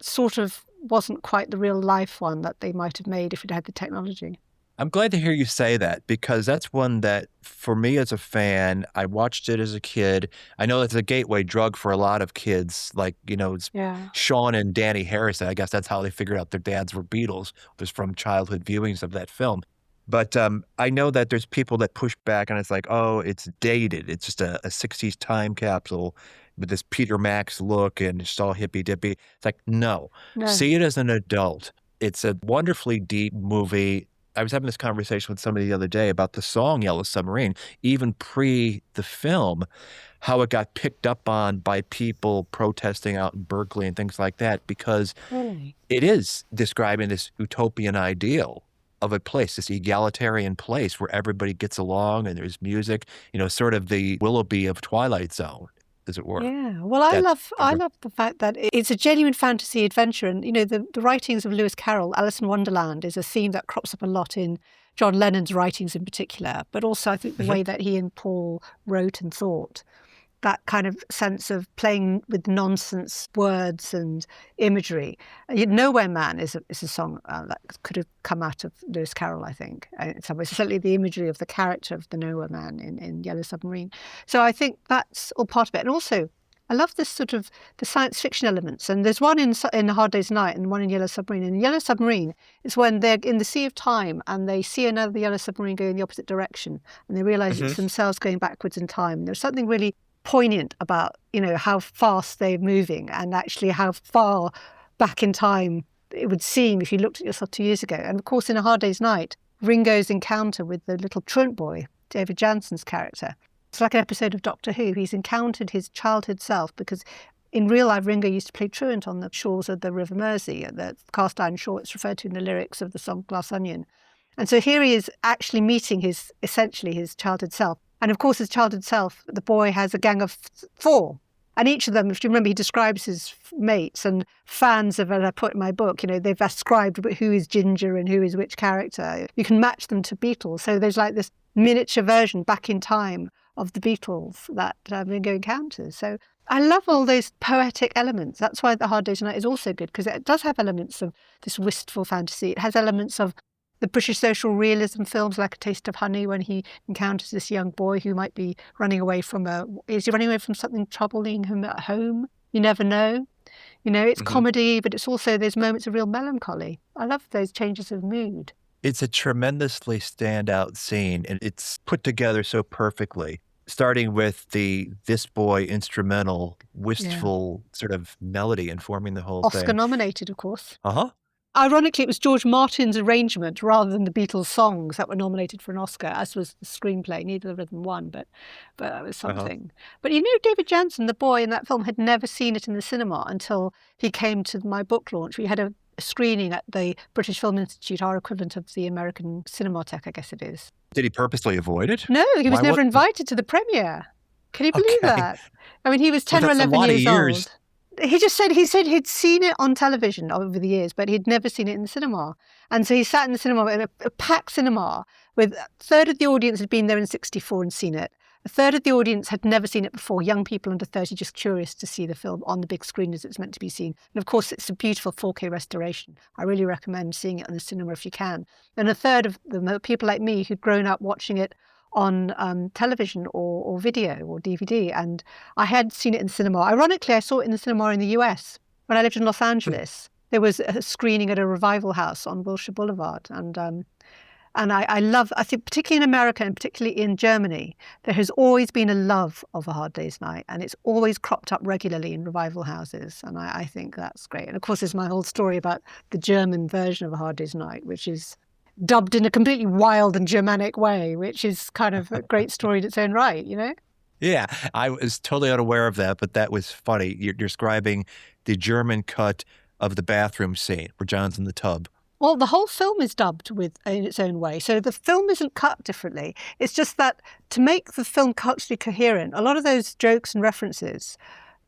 sort of wasn't quite the real life one that they might have made if it had the technology. I'm glad to hear you say that because that's one that, for me as a fan, I watched it as a kid. I know it's a gateway drug for a lot of kids, like, it's Sean and Danny Harrison. I guess that's how they figured out their dads were Beatles, was from childhood viewings of that film. But I know that there's people that push back and it's like, oh, it's dated. It's just a 60s time capsule with this Peter Max look and it's all hippy-dippy. It's like, no. See it as an adult. It's a wonderfully deep movie. I was having this conversation with somebody the other day about the song Yellow Submarine, even pre the film, how it got picked up on by people protesting out in Berkeley and things like that, because it is describing this utopian ideal of a place, this egalitarian place where everybody gets along and there's music, sort of the Willoughby of Twilight Zone, as it were. Yeah, well, I love the fact that it's a genuine fantasy adventure. And, the writings of Lewis Carroll, Alice in Wonderland, is a theme that crops up a lot in John Lennon's writings in particular, but also I think the way that he and Paul wrote and thought. That kind of sense of playing with nonsense words and imagery. Nowhere Man is a song that could have come out of Lewis Carroll, I think. In some ways, certainly the imagery of the character of the Nowhere Man in Yellow Submarine. So I think that's all part of it. And also, I love this sort of the science fiction elements. And there's one in A Hard Day's Night and one in Yellow Submarine. And Yellow Submarine is when they're in the Sea of Time and they see another Yellow Submarine go in the opposite direction. And they realise it's themselves going backwards in time. And there's something really poignant about, how fast they're moving and actually how far back in time it would seem if you looked at yourself 2 years ago. And of course, in A Hard Day's Night, Ringo's encounter with the little truant boy, David Jansen's character, it's like an episode of Doctor Who. He's encountered his childhood self because in real life, Ringo used to play truant on the shores of the River Mersey, at the cast iron shore it's referred to in the lyrics of the song Glass Onion. And so here he is actually meeting essentially his childhood self. And of course, his childhood self, the boy has a gang of 4. And each of them, if you remember, he describes his mates and fans of, as I put in my book, they've ascribed who is Ginger and who is which character. You can match them to Beatles. So there's like this miniature version back in time of the Beatles that Ringo encounters. So I love all those poetic elements. That's why The Hard Day's Night is also good, because it does have elements of this wistful fantasy. It has elements of the British social realism films like A Taste of Honey, when he encounters this young boy who might be running away from is he running away from something troubling him at home? You never know. It's comedy, but it's also, there's moments of real melancholy. I love those changes of mood. It's a tremendously standout scene, and it's put together so perfectly, starting with this boy instrumental, wistful sort of melody informing the whole thing. Oscar nominated, of course. Uh-huh. Ironically, it was George Martin's arrangement rather than the Beatles' songs that were nominated for an Oscar, as was the screenplay. Neither of them won, but that was something. But David Jansen, the boy in that film, had never seen it in the cinema until he came to my book launch. We had a screening at the British Film Institute, our equivalent of the American Cinematheque, I guess it is. Did he purposely avoid it? No, he was never invited to the premiere. Can you believe that? I mean, he was 10 or 11 years old. He just said he'd seen it on television over the years, but he'd never seen it in the cinema. And so he sat in the cinema, in a packed cinema, with a third of the audience had been there in 1964 and seen it. A third of the audience had never seen it before, young people under 30 just curious to see the film on the big screen as it's meant to be seen. And of course, it's a beautiful 4K restoration. I really recommend seeing it in the cinema if you can. And a third of them are people like me who'd grown up watching it on television or video or DVD, and I had seen it in the cinema. Ironically, I saw it in the cinema in the US. When I lived in Los Angeles, there was a screening at a Revival House on Wilshire Boulevard, and I think particularly in America and particularly in Germany, there has always been a love of A Hard Day's Night, and it's always cropped up regularly in revival houses, and I think that's great. And of course, there's my whole story about the German version of A Hard Day's Night, which is dubbed in a completely wild and Germanic way, which is kind of a great story in its own right, Yeah, I was totally unaware of that, but that was funny. You're describing the German cut of the bathroom scene where John's in the tub. Well, the whole film is dubbed in its own way. So the film isn't cut differently. It's just that to make the film culturally coherent, a lot of those jokes and references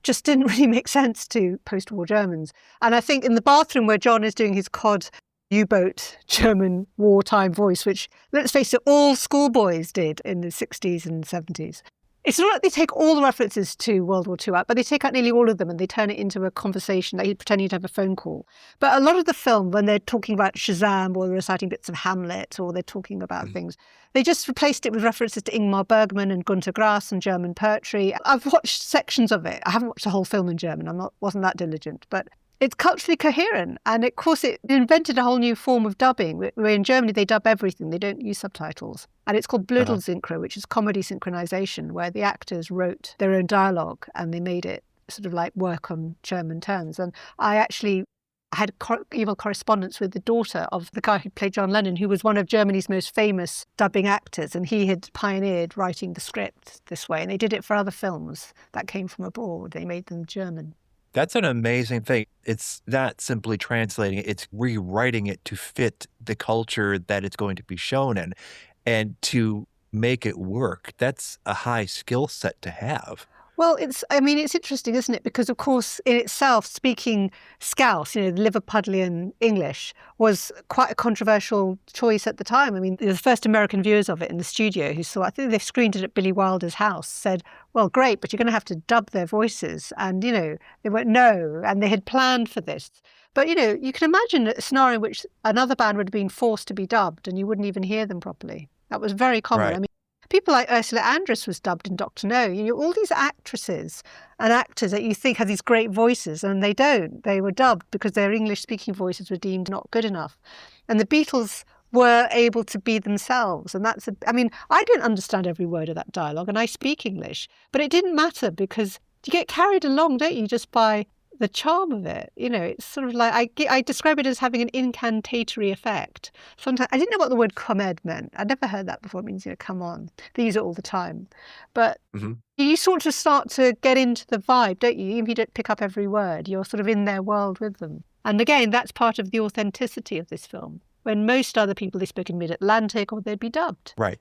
just didn't really make sense to post-war Germans. And I think in the bathroom where John is doing his cod U-boat German wartime voice, which, let's face it, all schoolboys did in the 60s and 70s. It's not like they take all the references to World War II out, but they take out nearly all of them and they turn it into a conversation, like pretending to have a phone call. But a lot of the film, when they're talking about Shazam or they're reciting bits of Hamlet or they're talking about things, they just replaced it with references to Ingmar Bergman and Günter Grass and German poetry. I've watched sections of it. I haven't watched the whole film in German. Wasn't that diligent, but it's culturally coherent, and of course it invented a whole new form of dubbing, where in Germany they dub everything, they don't use subtitles. And it's called Blödelsynchro, which is comedy synchronization, where the actors wrote their own dialogue and they made it sort of like work on German terms. And I had email correspondence with the daughter of the guy who played John Lennon, who was one of Germany's most famous dubbing actors, and he had pioneered writing the script this way, and they did it for other films that came from abroad. They made them German. That's an amazing thing. It's not simply translating it, it's rewriting it to fit the culture that it's going to be shown in and to make it work. That's a high skill set to have. Well, it's interesting, isn't it? Because, of course, in itself, speaking Scouse, the Liverpudlian English, was quite a controversial choice at the time. I mean, the first American viewers of it in the studio who saw, I think they screened it at Billy Wilder's house, said, well, great, but you're going to have to dub their voices. And, they went, no, and they had planned for this. But, you can imagine a scenario in which another band would have been forced to be dubbed and you wouldn't even hear them properly. That was very common. Right. I mean, people like Ursula Andress was dubbed in Dr. No. All these actresses and actors that you think have these great voices, and they don't. They were dubbed because their English-speaking voices were deemed not good enough. And the Beatles were able to be themselves. And I don't understand every word of that dialogue, and I speak English. But it didn't matter because you get carried along, don't you, just by the charm of it. It's sort of like, I describe it as having an incantatory effect. Sometimes I didn't know what the word comed meant. I'd never heard that before. It means, come on. They use it all the time. But you sort of start to get into the vibe, don't you? Even if you don't pick up every word, you're sort of in their world with them. And again, that's part of the authenticity of this film. when most other people, they spoke in mid-Atlantic or they'd be dubbed. Right.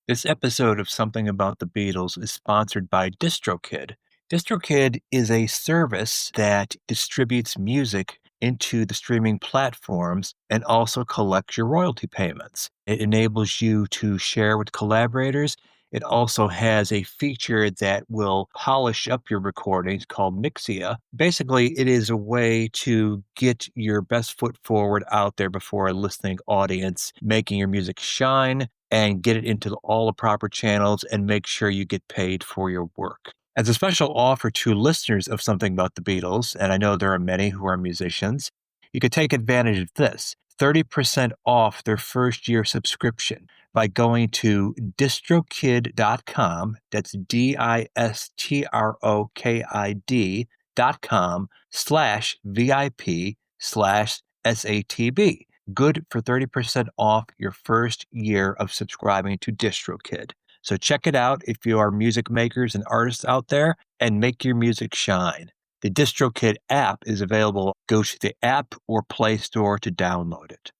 This episode of Something About the Beatles is sponsored by DistroKid. DistroKid is a service that distributes music into the streaming platforms and also collects your royalty payments. It enables you to share with collaborators. It also has a feature that will polish up your recordings called Mixia. Basically, it is a way to get your best foot forward out there before a listening audience, making your music shine and get it into all the proper channels and make sure you get paid for your work. As a special offer to listeners of Something About the Beatles, and I know there are many who are musicians, you could take advantage of this. 30% off their first year subscription by going to distrokid.com. That's distrokid.com/VIP/SATB. Good for 30% off your first year of subscribing to DistroKid. So check it out if you are music makers and artists out there and make your music shine. The DistroKid app is available. Go to the App or Play Store to download it.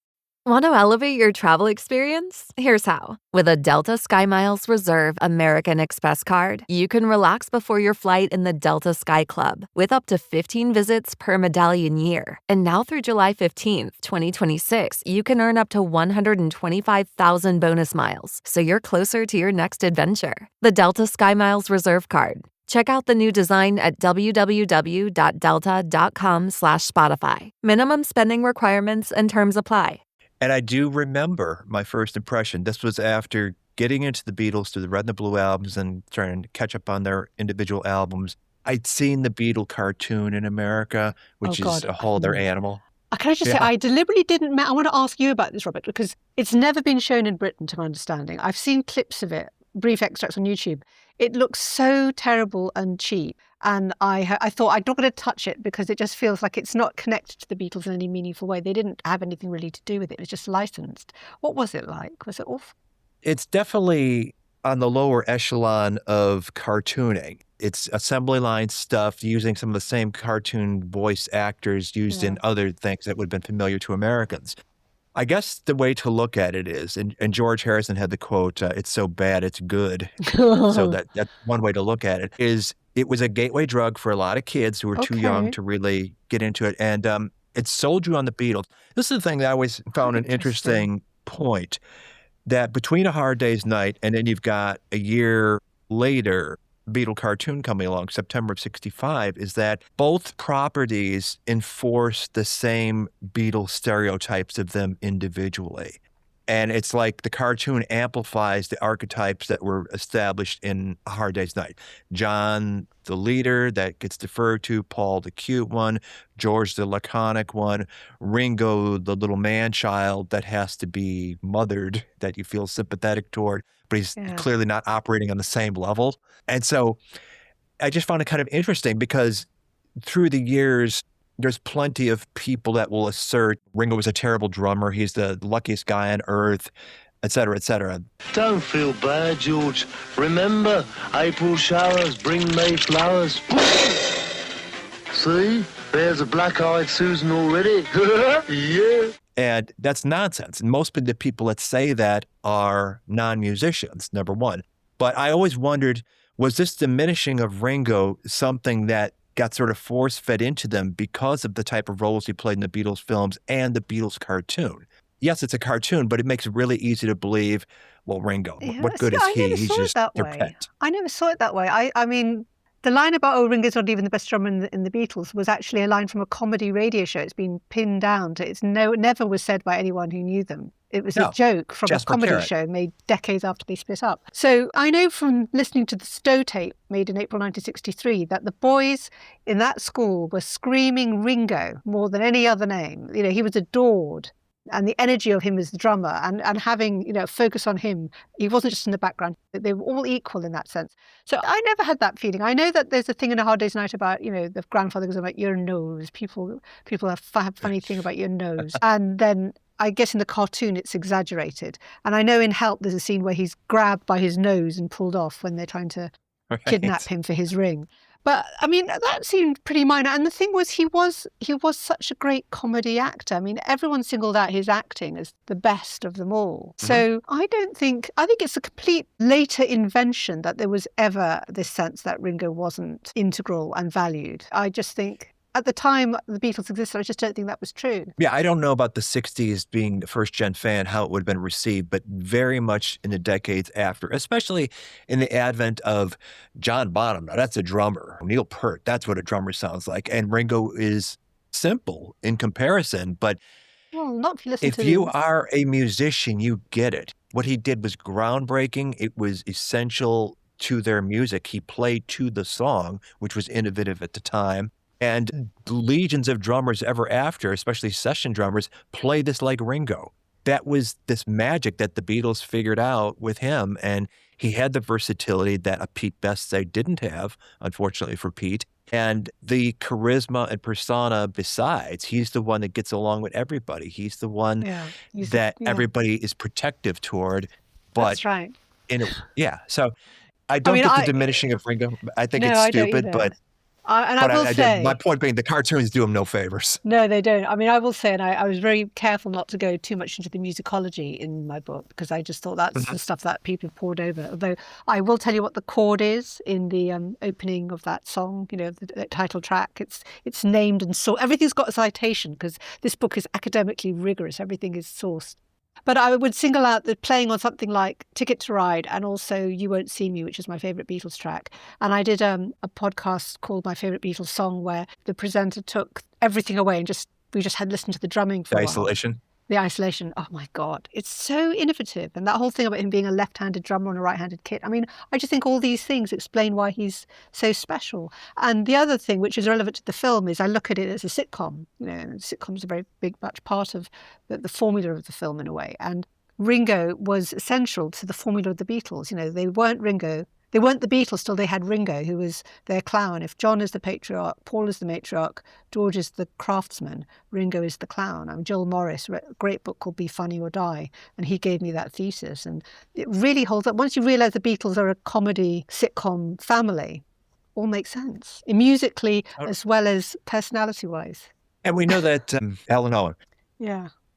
Want to elevate your travel experience? Here's how. With a Delta SkyMiles Reserve American Express card, you can relax before your flight in the Delta Sky Club with up to 15 visits per medallion year. And now through July 15th, 2026, you can earn up to 125,000 bonus miles, so you're closer to your next adventure. The Delta SkyMiles Reserve card. Check out the new design at www.delta.com/Spotify. Minimum spending requirements and terms apply. And I do remember my first impression. This was after getting into the Beatles through the Red and the Blue albums and trying to catch up on their individual albums. I'd seen the Beatle cartoon in America, which is a whole other animal. Can I just say, I deliberately didn't. I want to ask you about this, Robert, because it's never been shown in Britain, to my understanding. I've seen clips of it, brief extracts on YouTube. It looks so terrible and cheap. And I thought I'm not going to touch it because it just feels like it's not connected to the Beatles in any meaningful way. They didn't have anything really to do with it. It was just licensed. What was it like? Was it awful? It's definitely on the lower echelon of cartooning. It's assembly line stuff using some of the same cartoon voice actors used in other things that would have been familiar to Americans. I guess the way to look at it is, and George Harrison had the quote, it's so bad, it's good. So that's one way to look at it, is it was a gateway drug for a lot of kids who were too young to really get into it. And it sold you on the Beatles. This is the thing that I always found an interesting point, that between A Hard Day's Night and then you've got a year later, Beatle cartoon coming along, September of 65, is that both properties enforce the same Beatle stereotypes of them individually. And it's like the cartoon amplifies the archetypes that were established in A Hard Day's Night. John, the leader that gets deferred to, Paul, the cute one, George, the laconic one, Ringo, the little man-child that has to be mothered, that you feel sympathetic toward, but he's clearly not operating on the same level. And so I just found it kind of interesting because through the years, there's plenty of people that will assert Ringo was a terrible drummer. He's the luckiest guy on earth, et cetera, et cetera. Don't feel bad, George. Remember, April showers bring May flowers. See, there's a black-eyed Susan already. Yeah. And that's nonsense. And most of the people that say that are non-musicians, number one. But I always wondered, was this diminishing of Ringo something that got sort of force-fed into them because of the type of roles he played in the Beatles films and the Beatles cartoon? Yes, it's a cartoon, but it makes it really easy to believe, well, Ringo, what good is he? He's just their pet. I never saw it that way. I mean, the line about, oh, Ringo's not even the best drummer in the Beatles was actually a line from a comedy radio show. It's been pinned down to never was said by anyone who knew them. It was a joke from a comedy show made decades after they split up. So I know from listening to the Stowe tape made in April 1963 that the boys in that school were screaming Ringo more than any other name. You know, he was adored. And the energy of him as the drummer and having, focus on him. He wasn't just in the background. They were all equal in that sense. So I never had that feeling. I know that there's a thing in A Hard Day's Night about, the grandfather goes about your nose. People have funny thing about your nose. And then I guess in the cartoon it's exaggerated. And I know in Help there's a scene where he's grabbed by his nose and pulled off when they're trying to kidnap him for his ring. But I mean, that seemed pretty minor. And the thing was, he was such a great comedy actor. I mean, everyone singled out his acting as the best of them all. So I think it's a complete later invention that there was ever this sense that Ringo wasn't integral and valued. I just think at the time the Beatles existed, I just don't think that was true. Yeah, I don't know about the 60s being the first gen fan, how it would have been received, but very much in the decades after, especially in the advent of John Bonham. Now, that's a drummer. Neil Peart, that's what a drummer sounds like. And Ringo is simple in comparison, but well, not if you listen if to you are a musician, you get it. What he did was groundbreaking. It was essential to their music. He played to the song, which was innovative at the time. And legions of drummers ever after, especially session drummers, play this like Ringo. That was this magic that the Beatles figured out with him. And he had the versatility that a Pete Best didn't have, unfortunately for Pete. And the charisma and persona besides, he's the one that gets along with everybody. He's the one that everybody is protective toward. But that's right. So I don't get the diminishing of Ringo. I think it's stupid, but... my point being, the cartoons do him no favors. No, they don't. I mean, I will say, and I was very careful not to go too much into the musicology in my book, because I just thought that's the stuff that people have poured over. Although I will tell you what the chord is in the opening of that song, the title track. It's named and so everything's got a citation, because this book is academically rigorous. Everything is sourced. But I would single out the playing on something like Ticket to Ride and also You Won't See Me, which is my favourite Beatles track. And I did a podcast called My Favourite Beatles Song, where the presenter took everything away and we just had listened to the drumming for a while. Isolation. The isolation. Oh my God. It's so innovative. And that whole thing about him being a left-handed drummer on a right-handed kit. I mean, I just think all these things explain why he's so special. And the other thing, which is relevant to the film, is I look at it as a sitcom. Sitcom's a very much part of the formula of the film in a way. And Ringo was essential to the formula of the Beatles. They weren't Ringo. They weren't the Beatles till they had Ringo, who was their clown. If John is the patriarch, Paul is the matriarch, George is the craftsman, Ringo is the clown. Joel Morris wrote a great book called Be Funny or Die, and he gave me that thesis. And it really holds up. Once you realise the Beatles are a comedy sitcom family, all makes sense, musically as well as personality-wise. And we know that Alan Owen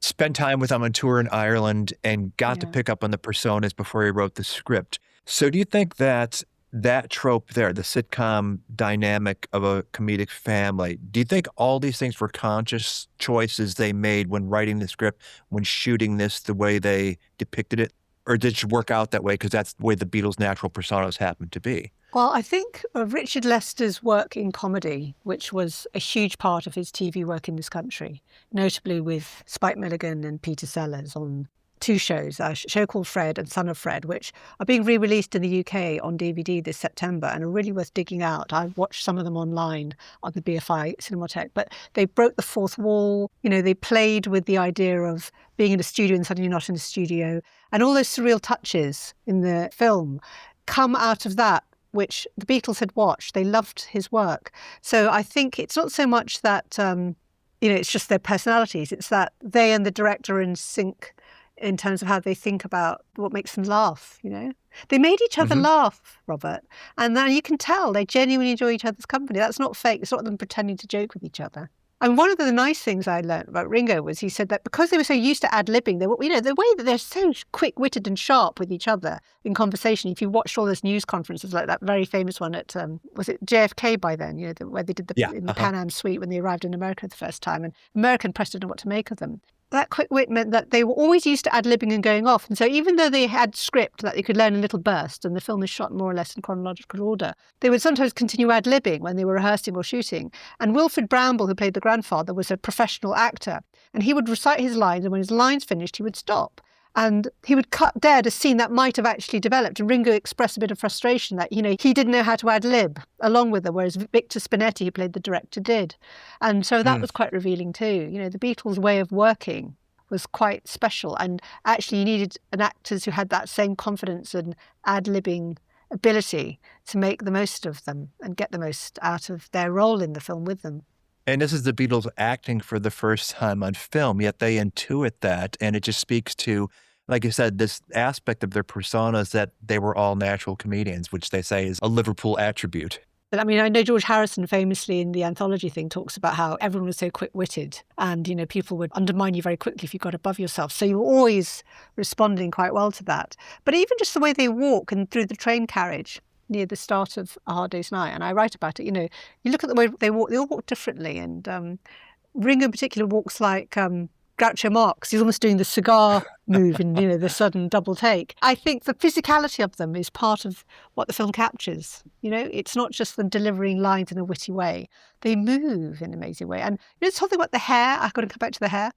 spent time with them on tour in Ireland and got to pick up on the personas before he wrote the script. So do you think that trope there, the sitcom dynamic of a comedic family, do you think all these things were conscious choices they made when writing the script, when shooting this the way they depicted it? Or did it work out that way because that's the way the Beatles' natural personas happened to be? Well, I think of Richard Lester's work in comedy, which was a huge part of his TV work in this country, notably with Spike Milligan and Peter Sellers on two shows, a show called Fred and Son of Fred, which are being re-released in the UK on DVD this September and are really worth digging out. I've watched some of them online on the BFI Cinematheque, but they broke the fourth wall. They played with the idea of being in a studio and suddenly not in a studio. And all those surreal touches in the film come out of that, which the Beatles had watched. They loved his work. So I think it's not so much that, it's just their personalities. It's that they and the director are in sync in terms of how they think about what makes them laugh, They made each other laugh, Robert. And then you can tell they genuinely enjoy each other's company. That's not fake. It's not them pretending to joke with each other. And one of the nice things I learned about Ringo was he said that because they were so used to ad-libbing, they were, the way that they're so quick-witted and sharp with each other in conversation. If you watched all those news conferences, like that very famous one at, was it JFK by then, where they did in the Pan Am suite when they arrived in America the first time, and American press didn't know what to make of them. That quick wit meant that they were always used to ad-libbing and going off. And so even though they had script that they could learn in little bursts, and the film is shot more or less in chronological order, they would sometimes continue ad-libbing when they were rehearsing or shooting. And Wilfrid Bramble, who played the grandfather, was a professional actor. And he would recite his lines, and when his lines finished, he would stop. And he would cut dead a scene that might have actually developed. And Ringo expressed a bit of frustration that, he didn't know how to ad-lib along with them, whereas Victor Spinetti, who played the director, did. And so that was quite revealing too. The Beatles' way of working was quite special. And actually you needed actors who had that same confidence and ad-libbing ability to make the most of them and get the most out of their role in the film with them. And this is the Beatles acting for the first time on film, yet they intuit that, and it just speaks to like you said, this aspect of their personas that they were all natural comedians, which they say is a Liverpool attribute. But I mean, I know George Harrison famously in the anthology thing talks about how everyone was so quick-witted and, people would undermine you very quickly if you got above yourself. So you were always responding quite well to that. But even just the way they walk and through the train carriage near the start of A Hard Day's Night, and I write about it, you look at the way they all walk differently. And Ringo in particular walks like Groucho Marx. He's almost doing the cigar move in, the sudden double take. I think the physicality of them is part of what the film captures. It's not just them delivering lines in a witty way. They move in an amazing way. And something about the hair, I've got to come back to the hair.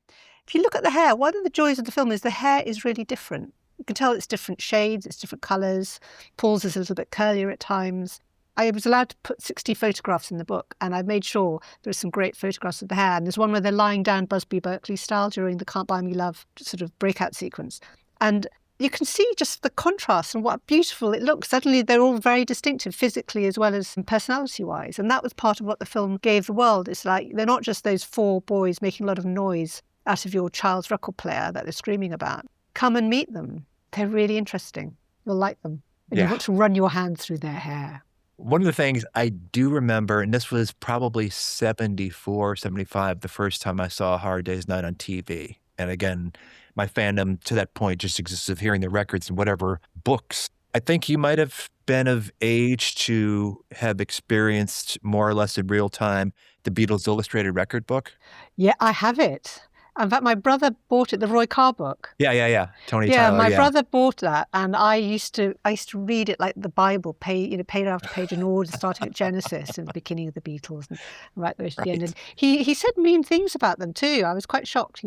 If you look at the hair, one of the joys of the film is the hair is really different. You can tell it's different shades, it's different colours. Paul's is a little bit curlier at times. I was allowed to put 60 photographs in the book, and I made sure there were some great photographs of the hair. And there's one where they're lying down Busby Berkeley style during the Can't Buy Me Love sort of breakout sequence. And you can see just the contrast and what beautiful it looks. Suddenly they're all very distinctive physically as well as personality-wise. And that was part of what the film gave the world. It's like they're not just those four boys making a lot of noise out of your child's record player that they're screaming about. Come and meet them. They're really interesting. You'll like them. And you want to run your hand through their hair. One of the things I do remember, and this was probably 74, 75, the first time I saw A Hard Day's Night on TV. And again, my fandom to that point just exists of hearing the records and whatever books. I think you might have been of age to have experienced more or less in real time the Beatles Illustrated Record book. Yeah, I have it. In fact, my brother bought it, the Roy Carr book. Yeah. Tony yeah, Tyler. My brother bought that, and I used to read it like the Bible, page after page in order, starting at Genesis and the beginning of the Beatles, and right the way to the end. And he said mean things about them too. I was quite shocked.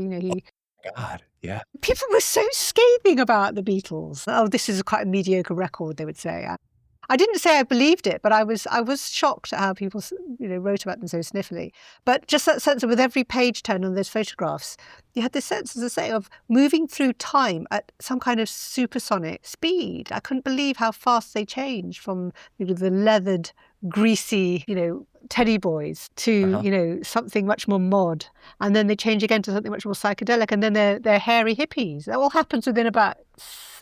God, yeah. People were so scathing about the Beatles. Oh, this is quite a mediocre record, they would say. I didn't say I believed it, but I was shocked at how people, wrote about them so sniffily. But just that sense of with every page turn on those photographs, you had this sense, as I say, of moving through time at some kind of supersonic speed. I couldn't believe how fast they changed from the leathered, greasy, teddy boys to, something much more mod. And then they change again to something much more psychedelic. And then they're hairy hippies. That all happens within about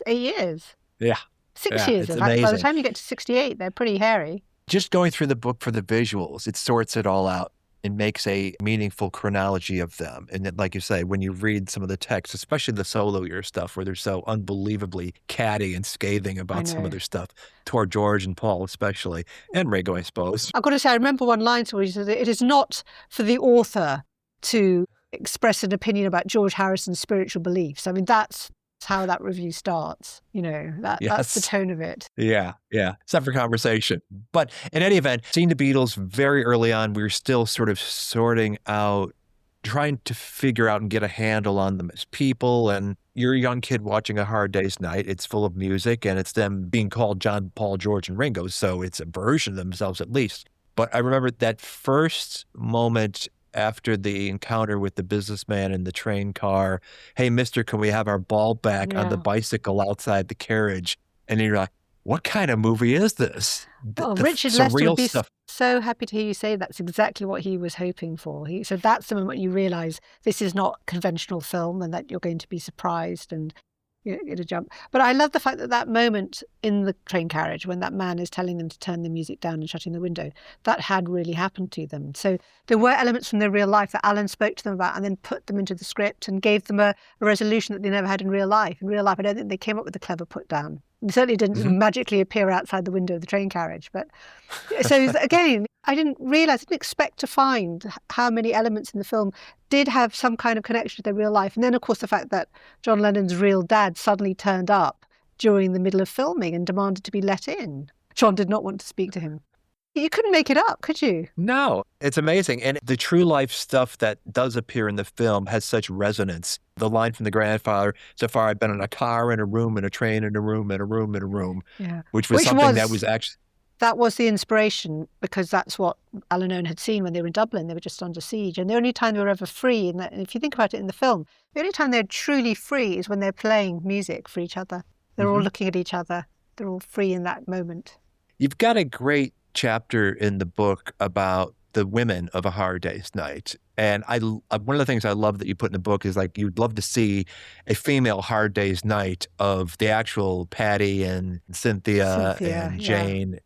8 years. Yeah. 6 years. In fact, by the time you get to 68, they're pretty hairy. Just going through the book for the visuals, it sorts it all out and makes a meaningful chronology of them. And then, like you say, when you read some of the text, especially the solo year stuff, where they're so unbelievably catty and scathing about some of their stuff, toward George and Paul especially, and Ringo, I suppose. I've got to say, I remember one line where he said, it is not for the author to express an opinion about George Harrison's spiritual beliefs. I mean, that's how that review starts. That's the tone of it. Yeah. It's up for conversation. But in any event, seeing the Beatles very early on, we were still sort of sorting out, trying to figure out and get a handle on them as people. And you're a young kid watching A Hard Day's Night. It's full of music, and it's them being called John, Paul, George, and Ringo. So it's a version of themselves at least. But I remember that first moment after the encounter with the businessman in the train car, hey, mister, can we have our ball back on the bicycle outside the carriage? And you're like, what kind of movie is this? Richard Lester would be so happy to hear you say that's exactly what he was hoping for. He said that's the moment you realise this is not conventional film and that you're going to be surprised and it'll jump. But I love the fact that moment in the train carriage when that man is telling them to turn the music down and shutting the window, that had really happened to them. So there were elements from their real life that Alan spoke to them about and then put them into the script and gave them a resolution that they never had in real life. In real life, I don't think they came up with a clever put down. They certainly didn't magically appear outside the window of the train carriage. But so again, I didn't expect to find how many elements in the film did have some kind of connection to their real life. And then, of course, the fact that John Lennon's real dad suddenly turned up during the middle of filming and demanded to be let in. John did not want to speak to him. You couldn't make it up, could you? No, it's amazing. And the true life stuff that does appear in the film has such resonance. The line from the grandfather, so far I've been in a car, in a room, in a train, in a room, in a room, in a room, which was something that was actually... That was the inspiration because that's what Alan Owen had seen when they were in Dublin. They were just under siege. And the only time they were ever free, and if you think about it in the film, the only time they're truly free is when they're playing music for each other. They're all looking at each other. They're all free in that moment. You've got a great chapter in the book about the women of A Hard Day's Night. And one of the things I love that you put in the book is like you'd love to see a female Hard Day's Night of the actual Patty and Cynthia and Jane,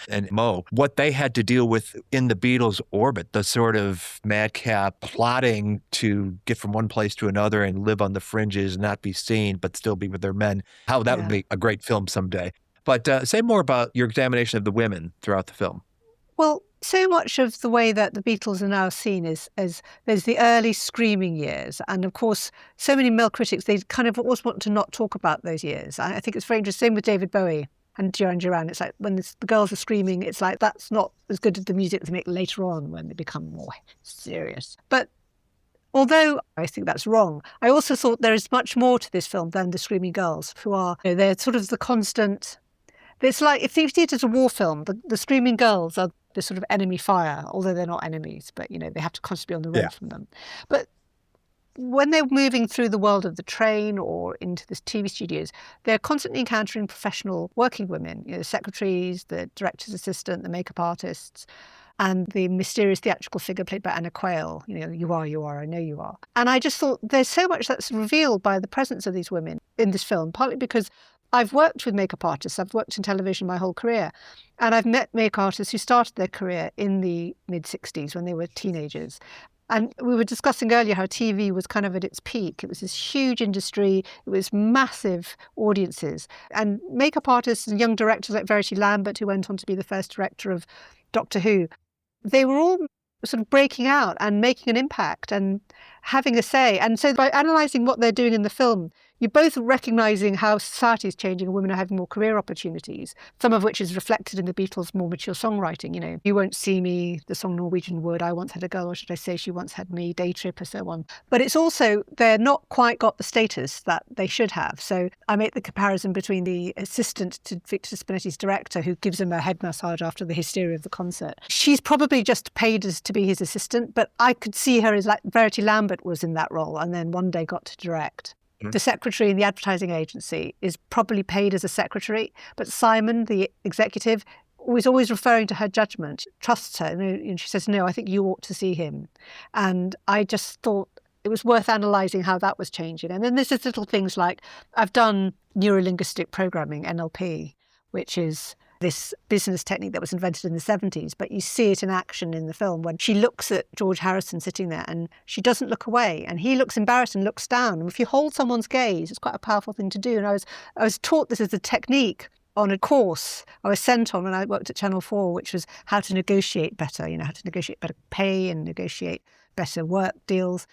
and Mo, what they had to deal with in the Beatles' orbit, the sort of madcap plotting to get from one place to another and live on the fringes, not be seen, but still be with their men. How that would be a great film someday. But say more about your examination of the women throughout the film. Well, so much of the way that the Beatles are now seen is there's the early screaming years. And of course, so many male critics, they kind of always want to not talk about those years. I think it's very interesting. Same with David Bowie and Duran Duran. It's like when the girls are screaming, it's like that's not as good as the music they make later on when they become more serious. But although I think that's wrong, I also thought there is much more to this film than the screaming girls, who are, they're sort of the constant. It's like, if you see it as a war film, the screaming girls are the sort of enemy fire, although they're not enemies, but, they have to constantly be on the run from them. But when they're moving through the world of the train or into the TV studios, they're constantly encountering professional working women, the secretaries, the director's assistant, the makeup artists, and the mysterious theatrical figure played by Anna Quayle. You are, I know you are. And I just thought there's so much that's revealed by the presence of these women in this film, partly because I've worked with makeup artists. I've worked in television my whole career. And I've met makeup artists who started their career in the mid-60s when they were teenagers. And we were discussing earlier how TV was kind of at its peak. It was this huge industry. It was massive audiences. And makeup artists and young directors like Verity Lambert, who went on to be the first director of Doctor Who, they were all sort of breaking out and making an impact and having a say. And so by analysing what they're doing in the film, you're both recognising how society is changing and women are having more career opportunities, some of which is reflected in the Beatles' more mature songwriting. You won't see me, the song Norwegian Wood, I once had a girl, or should I say she once had me, Day Trip, or so on. But it's also, they're not quite got the status that they should have. So I make the comparison between the assistant to Victor Spinetti's director, who gives him a head massage after the hysteria of the concert. She's probably just paid as to be his assistant, but I could see her as like Verity Lambert was in that role and then one day got to direct. The secretary in the advertising agency is probably paid as a secretary, but Simon, the executive, was always referring to her judgment, trusts her, and she says, no, I think you ought to see him. And I just thought it was worth analysing how that was changing. And then there's just little things like, I've done neurolinguistic programming, NLP, which is this business technique that was invented in the 70s, but you see it in action in the film when she looks at George Harrison sitting there and she doesn't look away and he looks embarrassed and looks down. And if you hold someone's gaze, it's quite a powerful thing to do. And I was taught this as a technique on a course I was sent on when I worked at Channel 4, which was how to negotiate better, how to negotiate better pay and negotiate better work deals.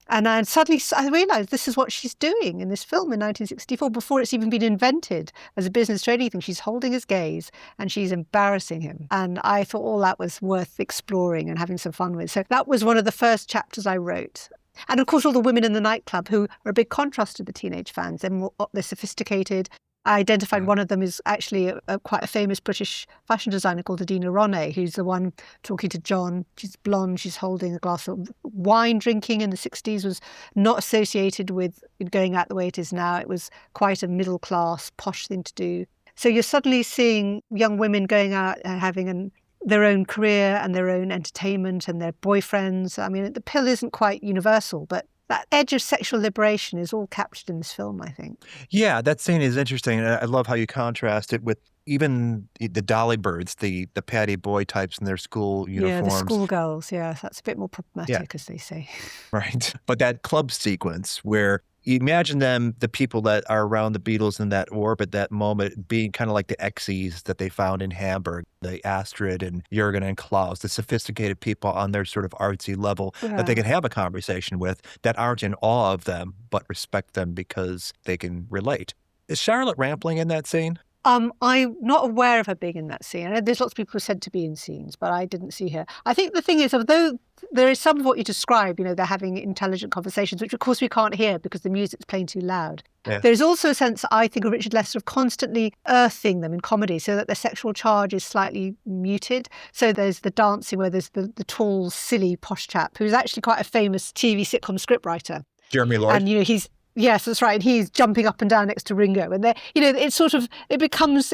And I suddenly realised this is what she's doing in this film in 1964, before it's even been invented as a business trading thing. She's holding his gaze and she's embarrassing him. And I thought all that was worth exploring and having some fun with. So that was one of the first chapters I wrote. And of course, all the women in the nightclub who are a big contrast to the teenage fans. They're sophisticated. I identified one of them is actually quite a famous British fashion designer called Adina Ronay, who's the one talking to John. She's blonde, she's holding a glass of wine. Drinking in the 60s was not associated with going out the way it is now. It was quite a middle-class, posh thing to do. So you're suddenly seeing young women going out and having their own career and their own entertainment and their boyfriends. I mean, the pill isn't quite universal, but that edge of sexual liberation is all captured in this film, I think. Yeah, that scene is interesting. And I love how you contrast it with even the Dolly Birds, the Patty Boy types in their school uniforms. Yeah, the schoolgirls, that's a bit more problematic, as they say. Right. But that club sequence where you imagine them, the people that are around the Beatles in that orbit, that moment, being kind of like the X's that they found in Hamburg, the Astrid and Jürgen and Klaus, the sophisticated people on their sort of artsy level that they can have a conversation with, that aren't in awe of them, but respect them because they can relate. Is Charlotte Rampling in that scene? I'm not aware of her being in that scene. I know there's lots of people who are said to be in scenes, but I didn't see her. I think the thing is, although there is some of what you describe, they're having intelligent conversations, which of course we can't hear because the music's playing too loud. Yeah. There's also a sense, I think, of Richard Lester of constantly earthing them in comedy so that their sexual charge is slightly muted. So there's the dancing where there's the tall, silly, posh chap who's actually quite a famous TV sitcom scriptwriter. Jeremy Lloyd. And, he's... Yes, that's right. And he's jumping up and down next to Ringo. And it's sort of, it becomes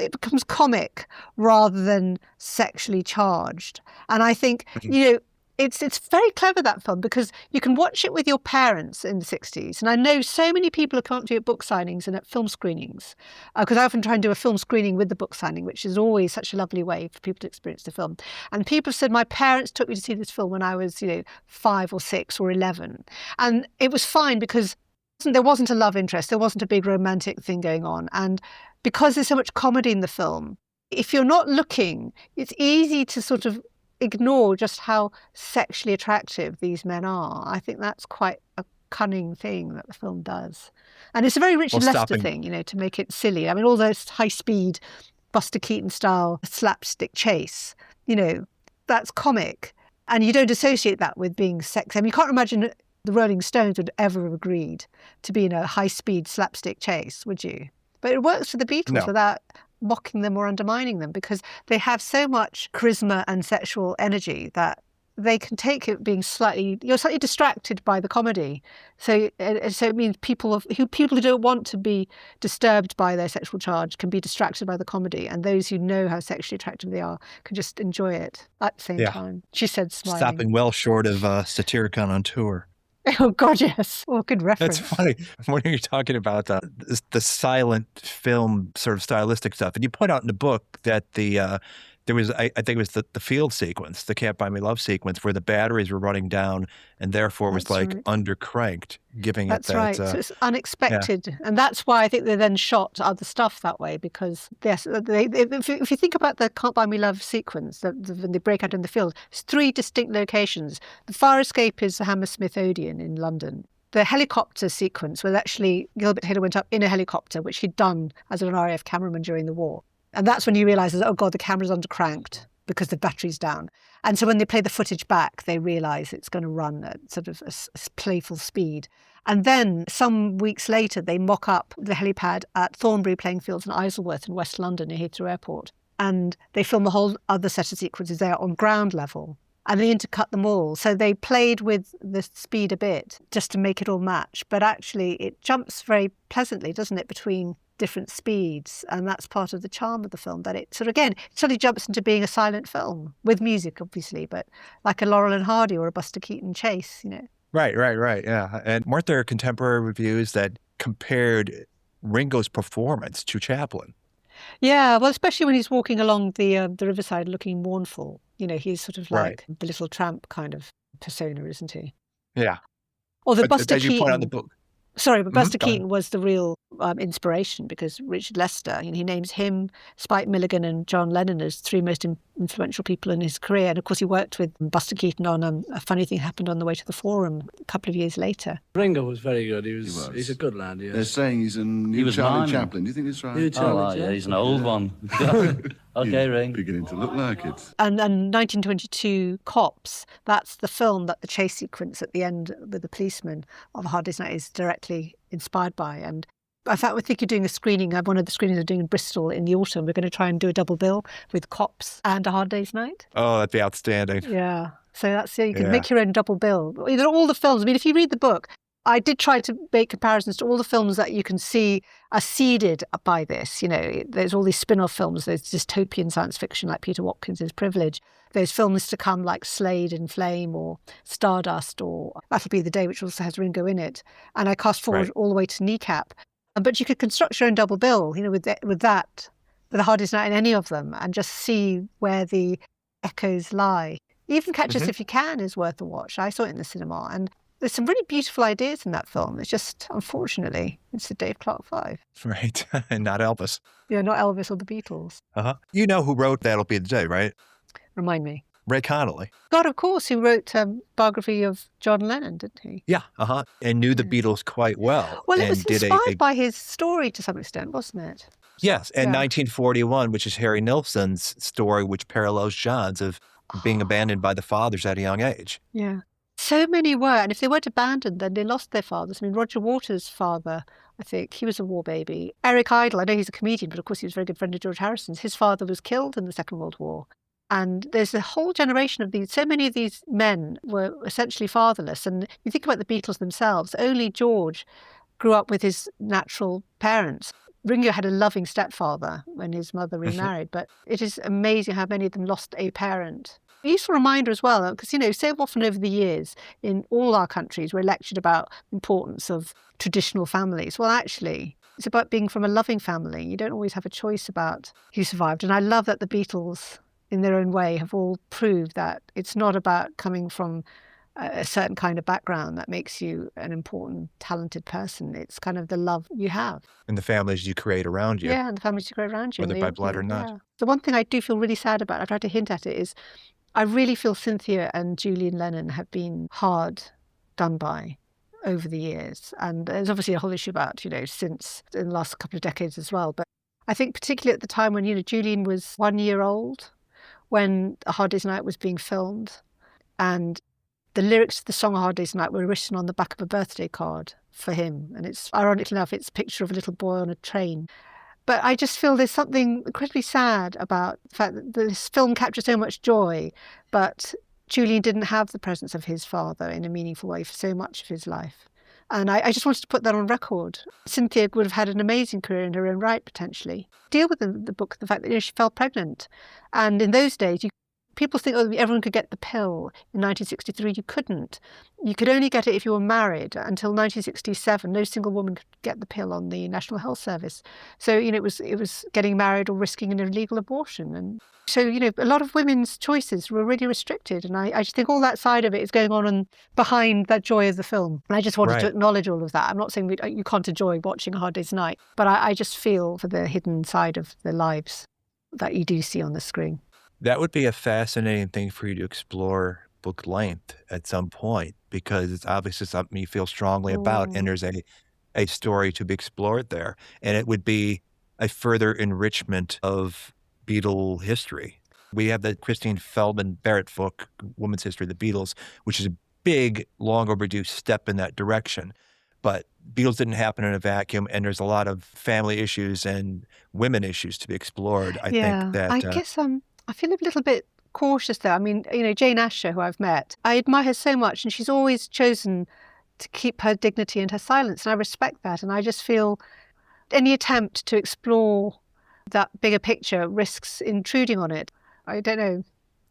comic rather than sexually charged. And I think, it It's very clever, that film, because you can watch it with your parents in the 60s. And I know so many people who come up to you at book signings and at film screenings, because I often try and do a film screening with the book signing, which is always such a lovely way for people to experience the film. And people said, my parents took me to see this film when I was, 5 or 6 or 11. And it was fine because there wasn't a love interest. There wasn't a big romantic thing going on. And because there's so much comedy in the film, if you're not looking, it's easy to sort of ignore just how sexually attractive these men are. I think that's quite a cunning thing that the film does. And it's a very Richard Lester thing, to make it silly. I mean, all those high-speed Buster Keaton-style slapstick chase, that's comic. And you don't associate that with being sexy. I mean, you can't imagine the Rolling Stones would ever have agreed to be in a high-speed slapstick chase, would you? But it works for the Beatles without mocking them or undermining them, because they have so much charisma and sexual energy that they can take it being you're slightly distracted by the comedy. So it means people who don't want to be disturbed by their sexual charge can be distracted by the comedy, and those who know how sexually attractive they are can just enjoy it at the same time. She said, smiling. Stopping well short of Satyricon on tour. Oh, God, yes. Well, good reference. That's funny when you're talking about the silent film sort of stylistic stuff. And you point out in the book that there was, I think it was the field sequence, the Can't Buy Me Love sequence, where the batteries were running down and therefore was undercranked, giving that's it that. That's right. So it's unexpected. Yeah. And that's why I think they then shot other stuff that way, because yes, if you think about the Can't Buy Me Love sequence, when they break out in the field, it's 3 distinct locations. The fire escape is the Hammersmith Odeon in London. The helicopter sequence, where actually Gilbert Hader went up in a helicopter, which he'd done as an RAF cameraman during the war. And that's when you realise, oh God, the camera's undercranked because the battery's down. And so when they play the footage back, they realise it's going to run at sort of a playful speed. And then some weeks later, they mock up the helipad at Thornbury playing fields in Isleworth in West London near Heathrow Airport. And they film a whole other set of sequences there on ground level. And they intercut them all. So they played with the speed a bit just to make it all match. But actually, it jumps very pleasantly, doesn't it, between different speeds, and that's part of the charm of the film, that it suddenly jumps into being a silent film with music, obviously, but like a Laurel and Hardy or a Buster Keaton chase, Right, yeah. And weren't there contemporary reviews that compared Ringo's performance to Chaplin? Yeah, well, especially when he's walking along the riverside looking mournful. He's sort of like the little tramp kind of persona, isn't he? Yeah. Although Buster Keaton, you point out in the book. Sorry, but Buster Keaton was the real inspiration, because Richard Lester, he names him, Spike Milligan and John Lennon as 3 most influential people in his career. And of course, he worked with Buster Keaton on a funny thing happened on the way to the Forum a couple of years later. Ringo was very good. He's a good lad. Yeah. They're saying he's a new Charlie Chaplin. Do you think that's right? New Charlie, yeah, he's an old one. Okay, Ring. Beginning to look like it. And 1922 Cops, that's the film that the chase sequence at the end with the policeman of A Hard Day's Night is directly inspired by. And in fact, we think you're doing a screening. One of the screenings are doing in Bristol in the autumn. We're going to try and do a double bill with Cops and A Hard Day's Night. Oh, that'd be outstanding. Yeah. So you can make your own double bill. Either all the films. I mean, if you read the book, I did try to make comparisons to all the films that you can see are seeded by this. There's all these spin-off films. There's dystopian science fiction like Peter Watkins's Privilege. There's films to come like Slade in Flame or Stardust or That'll Be the Day, which also has Ringo in it. And I cast forward all the way to Kneecap. But you could construct your own double bill, with The Hardest Night in any of them, and just see where the echoes lie. Even Catch Us If You Can is worth a watch. I saw it in the cinema, and there's some really beautiful ideas in that film. It's just, unfortunately, it's the Dave Clark 5. Right, and not Elvis. Yeah, not Elvis or the Beatles. Uh-huh. You know who wrote That'll Be the Day, right? Remind me. Ray Connolly. God, of course, who wrote biography of John Lennon, didn't he? Yeah, and knew the Beatles quite well. Well, it was inspired by his story to some extent, wasn't it? Yes, and 1941, which is Harry Nilsson's story, which parallels John's of being abandoned by the fathers at a young age. Yeah. So many were, and if they weren't abandoned, then they lost their fathers. I mean, Roger Waters' father, I think, he was a war baby. Eric Idle, I know he's a comedian, but of course he was a very good friend of George Harrison's. His father was killed in the Second World War. And there's a whole generation of so many of these men were essentially fatherless. And you think about the Beatles themselves, only George grew up with his natural parents. Ringo had a loving stepfather when his mother remarried, but it is amazing how many of them lost a parent. A useful reminder as well, because, so often over the years in all our countries, we're lectured about the importance of traditional families. Well, actually, it's about being from a loving family. You don't always have a choice about who survived. And I love that the Beatles, in their own way, have all proved that it's not about coming from a certain kind of background that makes you an important, talented person. It's kind of the love you have. And the families you create around you. Yeah, and the families you create around you. Whether by blood or not. Yeah. The one thing I do feel really sad about, I tried to hint at it, is I really feel Cynthia and Julian Lennon have been hard done by over the years. And there's obviously a whole issue about, since in the last couple of decades as well. But I think particularly at the time when, Julian was 1 year old, when A Hard Day's Night was being filmed, and the lyrics to the song A Hard Day's Night were written on the back of a birthday card for him. And it's, ironically enough, it's a picture of a little boy on a train. But I just feel there's something incredibly sad about the fact that this film captures so much joy, but Julian didn't have the presence of his father in a meaningful way for so much of his life. And I just wanted to put that on record. Cynthia would have had an amazing career in her own right, potentially. Deal with in the book the fact that she fell pregnant. And in those days, people think, everyone could get the pill. In 1963, you couldn't. You could only get it if you were married. Until 1967, no single woman could get the pill on the National Health Service. So, it was getting married or risking an illegal abortion. And so, a lot of women's choices were really restricted. And I just think all that side of it is going on behind that joy of the film. And I just wanted to acknowledge all of that. I'm not saying you can't enjoy watching A Hard Day's Night, but I just feel for the hidden side of their lives that you do see on the screen. That would be a fascinating thing for you to explore book length at some point, because it's obviously something you feel strongly about, and there's a story to be explored there. And it would be a further enrichment of Beatle history. We have the Christine Feldman Barrett book, Women's History of the Beatles, which is a big, long overdue step in that direction. But Beatles didn't happen in a vacuum, and there's a lot of family issues and women issues to be explored. I think that... I guess I feel a little bit cautious there. I mean, Jane Asher, who I've met, I admire her so much, and she's always chosen to keep her dignity and her silence, and I respect that. And I just feel any attempt to explore that bigger picture risks intruding on it. I don't know,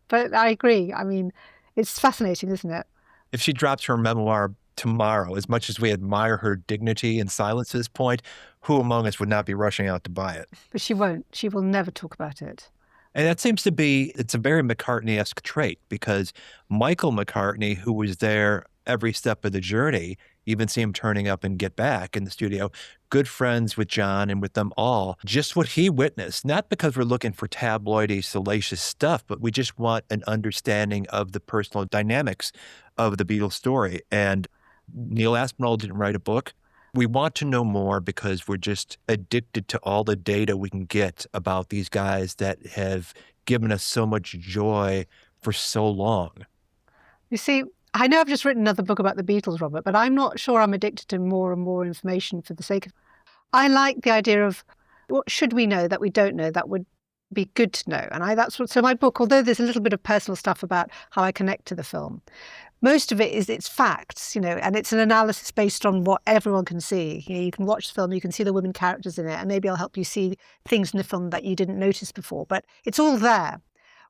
but I agree. I mean, it's fascinating, isn't it? If she drops her memoir tomorrow, as much as we admire her dignity and silence at this point, who among us would not be rushing out to buy it? But she won't. She will never talk about it. And that seems to be, it's a very McCartney-esque trait, because Michael McCartney, who was there every step of the journey, even see him turning up and Get Back in the studio, good friends with John and with them all, just what he witnessed, not because we're looking for tabloidy, salacious stuff, but we just want an understanding of the personal dynamics of the Beatles story. And Neil Aspinall didn't write a book. We want to know more because we're just addicted to all the data we can get about these guys that have given us so much joy for so long. You see, I know I've just written another book about the Beatles, Robert, but I'm not sure I'm addicted to more and more information for the sake of... I like the idea of what should we know that we don't know that would be good to know. And so my book, although there's a little bit of personal stuff about how I connect to the film, most of it is it's facts, and it's an analysis based on what everyone can see. You can watch the film, you can see the women characters in it, and maybe I'll help you see things in the film that you didn't notice before. But it's all there.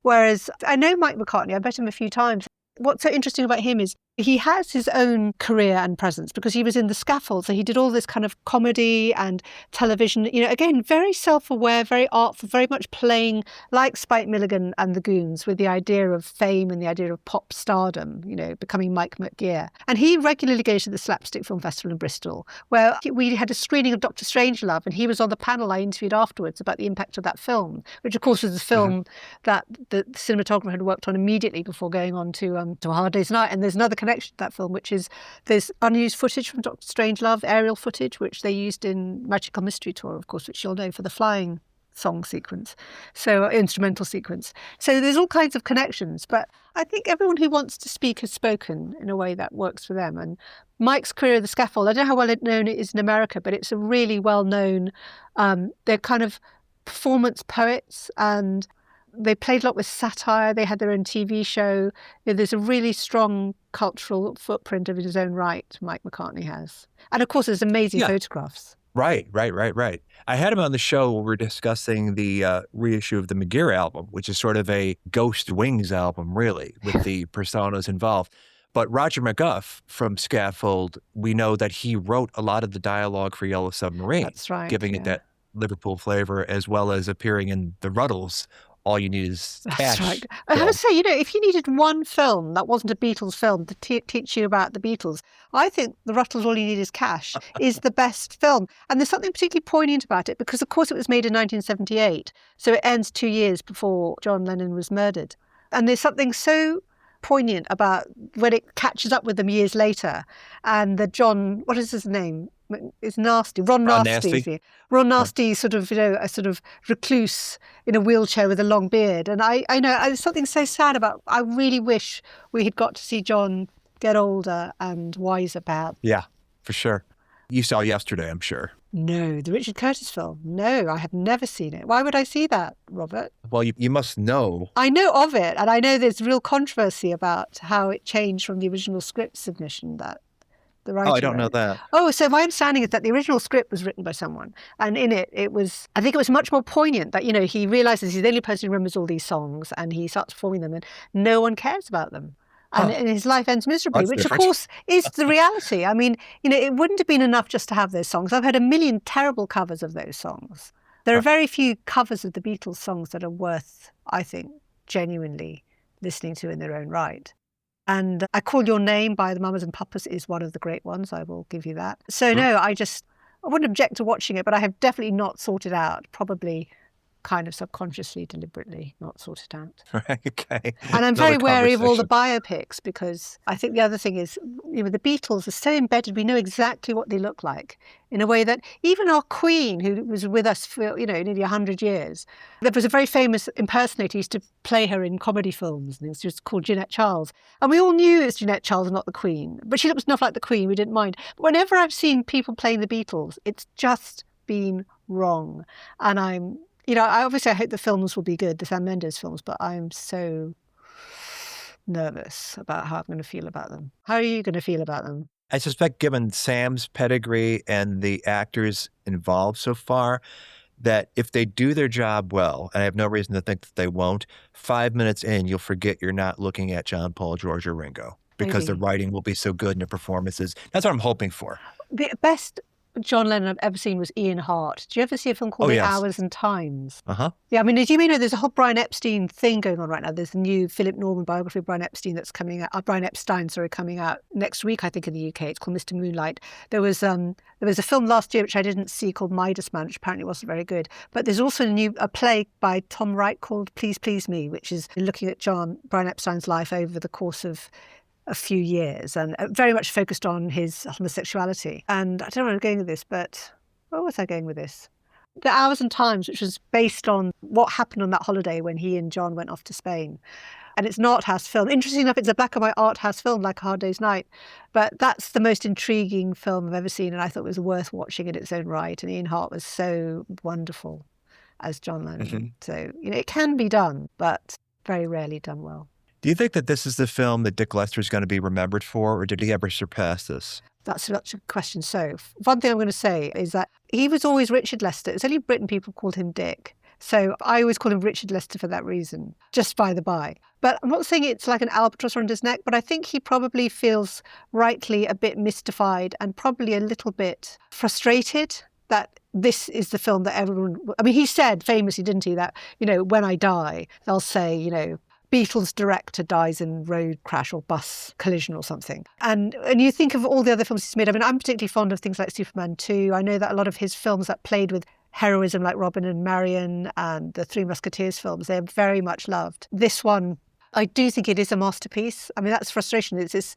Whereas I know Mike McCartney, I've met him a few times. What's so interesting about him is he has his own career and presence because he was in The Scaffold. So he did all this kind of comedy and television, again, very self-aware, very artful, very much playing like Spike Milligan and the Goons with the idea of fame and the idea of pop stardom, becoming Mike McGear. And he regularly goes to the Slapstick Film Festival in Bristol, where we had a screening of Dr. Strangelove, and he was on the panel I interviewed afterwards about the impact of that film, which of course was the film that the cinematographer had worked on immediately before going on to A Hard Day's Night. And there's another connection to that film, which is there's unused footage from Dr. Strangelove, aerial footage, which they used in Magical Mystery Tour, of course, which you'll know for the flying song sequence, so instrumental sequence. So there's all kinds of connections, but I think everyone who wants to speak has spoken in a way that works for them. And Mike's career at The Scaffold, I don't know how well known it is in America, but it's a really well-known, they're kind of performance poets, and they played a lot with satire. They had their own TV show. There's a really strong cultural footprint of his own right, Mike McCartney has. And of course, there's amazing photographs. Right. I had him on the show where we were discussing the reissue of the McGear album, which is sort of a Ghost Wings album, really, with the personas involved. But Roger McGuff from Scaffold, we know that he wrote a lot of the dialogue for Yellow Submarine. That's right, Giving it that Liverpool flavor, as well as appearing in the Ruddles. All you need is cash. That's right. I have to say, if you needed one film that wasn't a Beatles film to teach you about the Beatles, I think The Ruttles, All You Need Is Cash is the best film. And there's something particularly poignant about it because, of course, it was made in 1978. So it ends 2 years before John Lennon was murdered. And there's something so poignant about when it catches up with them years later. And the John, what is his name? It's Nasty. Ron Nasty. Ron Nasty, sort of, a sort of recluse in a wheelchair with a long beard. And I know there's something so sad about. I really wish we had got to see John get older and wiser, perhaps. Yeah, for sure. You saw Yesterday, I'm sure. No, the Richard Curtis film. No, I have never seen it. Why would I see that, Robert? Well, you must know. I know of it, and I know there's real controversy about how it changed from the original script submission that the writer I don't know wrote. that. Oh, so my understanding is that the original script was written by someone, and in it, I think it was much more poignant that, he realises he's the only person who remembers all these songs, and he starts performing them, and no one cares about them. And his life ends miserably, which, of course, is the reality. I mean, it wouldn't have been enough just to have those songs. I've heard a million terrible covers of those songs. There are very few covers of the Beatles songs that are worth, I think, genuinely listening to in their own right. And I Call Your Name by the Mamas and Papas is one of the great ones. I will give you that. So, no, I wouldn't object to watching it, but I have definitely not sorted out, probably kind of subconsciously, deliberately not sorted out. Okay. And I'm very wary of all the biopics because I think the other thing is, the Beatles are so embedded, we know exactly what they look like in a way that even our Queen, who was with us for, nearly 100 years, there was a very famous impersonator who used to play her in comedy films, and it was just called Jeanette Charles. And we all knew it was Jeanette Charles and not the Queen, but she looked enough like the Queen, we didn't mind. But whenever I've seen people playing the Beatles, it's just been wrong. And I hope the films will be good, the Sam Mendes films, but I'm so nervous about how I'm going to feel about them. How are you going to feel about them? I suspect, given Sam's pedigree and the actors involved so far, that if they do their job well, and I have no reason to think that they won't, 5 minutes in, you'll forget you're not looking at John, Paul, George, or Ringo because the writing will be so good and the performances. That's what I'm hoping for. The best John Lennon I've ever seen was Ian Hart. Did you ever see a film called The Hours and Times? Yeah, I mean, as you may know, there's a whole Brian Epstein thing going on right now. There's a new Philip Norman biography of Brian Epstein that's coming out. Brian Epstein, coming out next week, I think, in the UK. It's called Mr. Moonlight. There was a film last year which I didn't see called Midas Man, which apparently wasn't very good. But there's also a play by Tom Wright called Please Please Me, which is looking at Brian Epstein's life over the course of a few years and very much focused on his homosexuality. And I don't know where I'm going with this, but where was I going with this? The Hours and Times, which was based on what happened on that holiday when he and John went off to Spain. And it's an art house film. Interesting enough, it's a black and white art house film like A Hard Day's Night. But that's the most intriguing film I've ever seen, and I thought it was worth watching in its own right. And Ian Hart was so wonderful as John Lennon. Mm-hmm. So, it can be done, but very rarely done well. Do you think that this is the film that Dick Lester is going to be remembered for, or did he ever surpass this? That's such a question. So one thing I'm going to say is that he was always Richard Lester. It's only Britain people called him Dick. So I always call him Richard Lester for that reason, just by the by. But I'm not saying it's like an albatross around his neck, but I think he probably feels rightly a bit mystified and probably a little bit frustrated that this is the film that everyone... I mean, he said famously, didn't he, that, when I die, they'll say, Beatles director dies in road crash or bus collision or something. And you think of all the other films he's made. I mean, I'm particularly fond of things like Superman 2. I know that a lot of his films that played with heroism, like Robin and Marion and the Three Musketeers films, they're very much loved. This one, I do think it is a masterpiece. I mean, that's frustration. It's his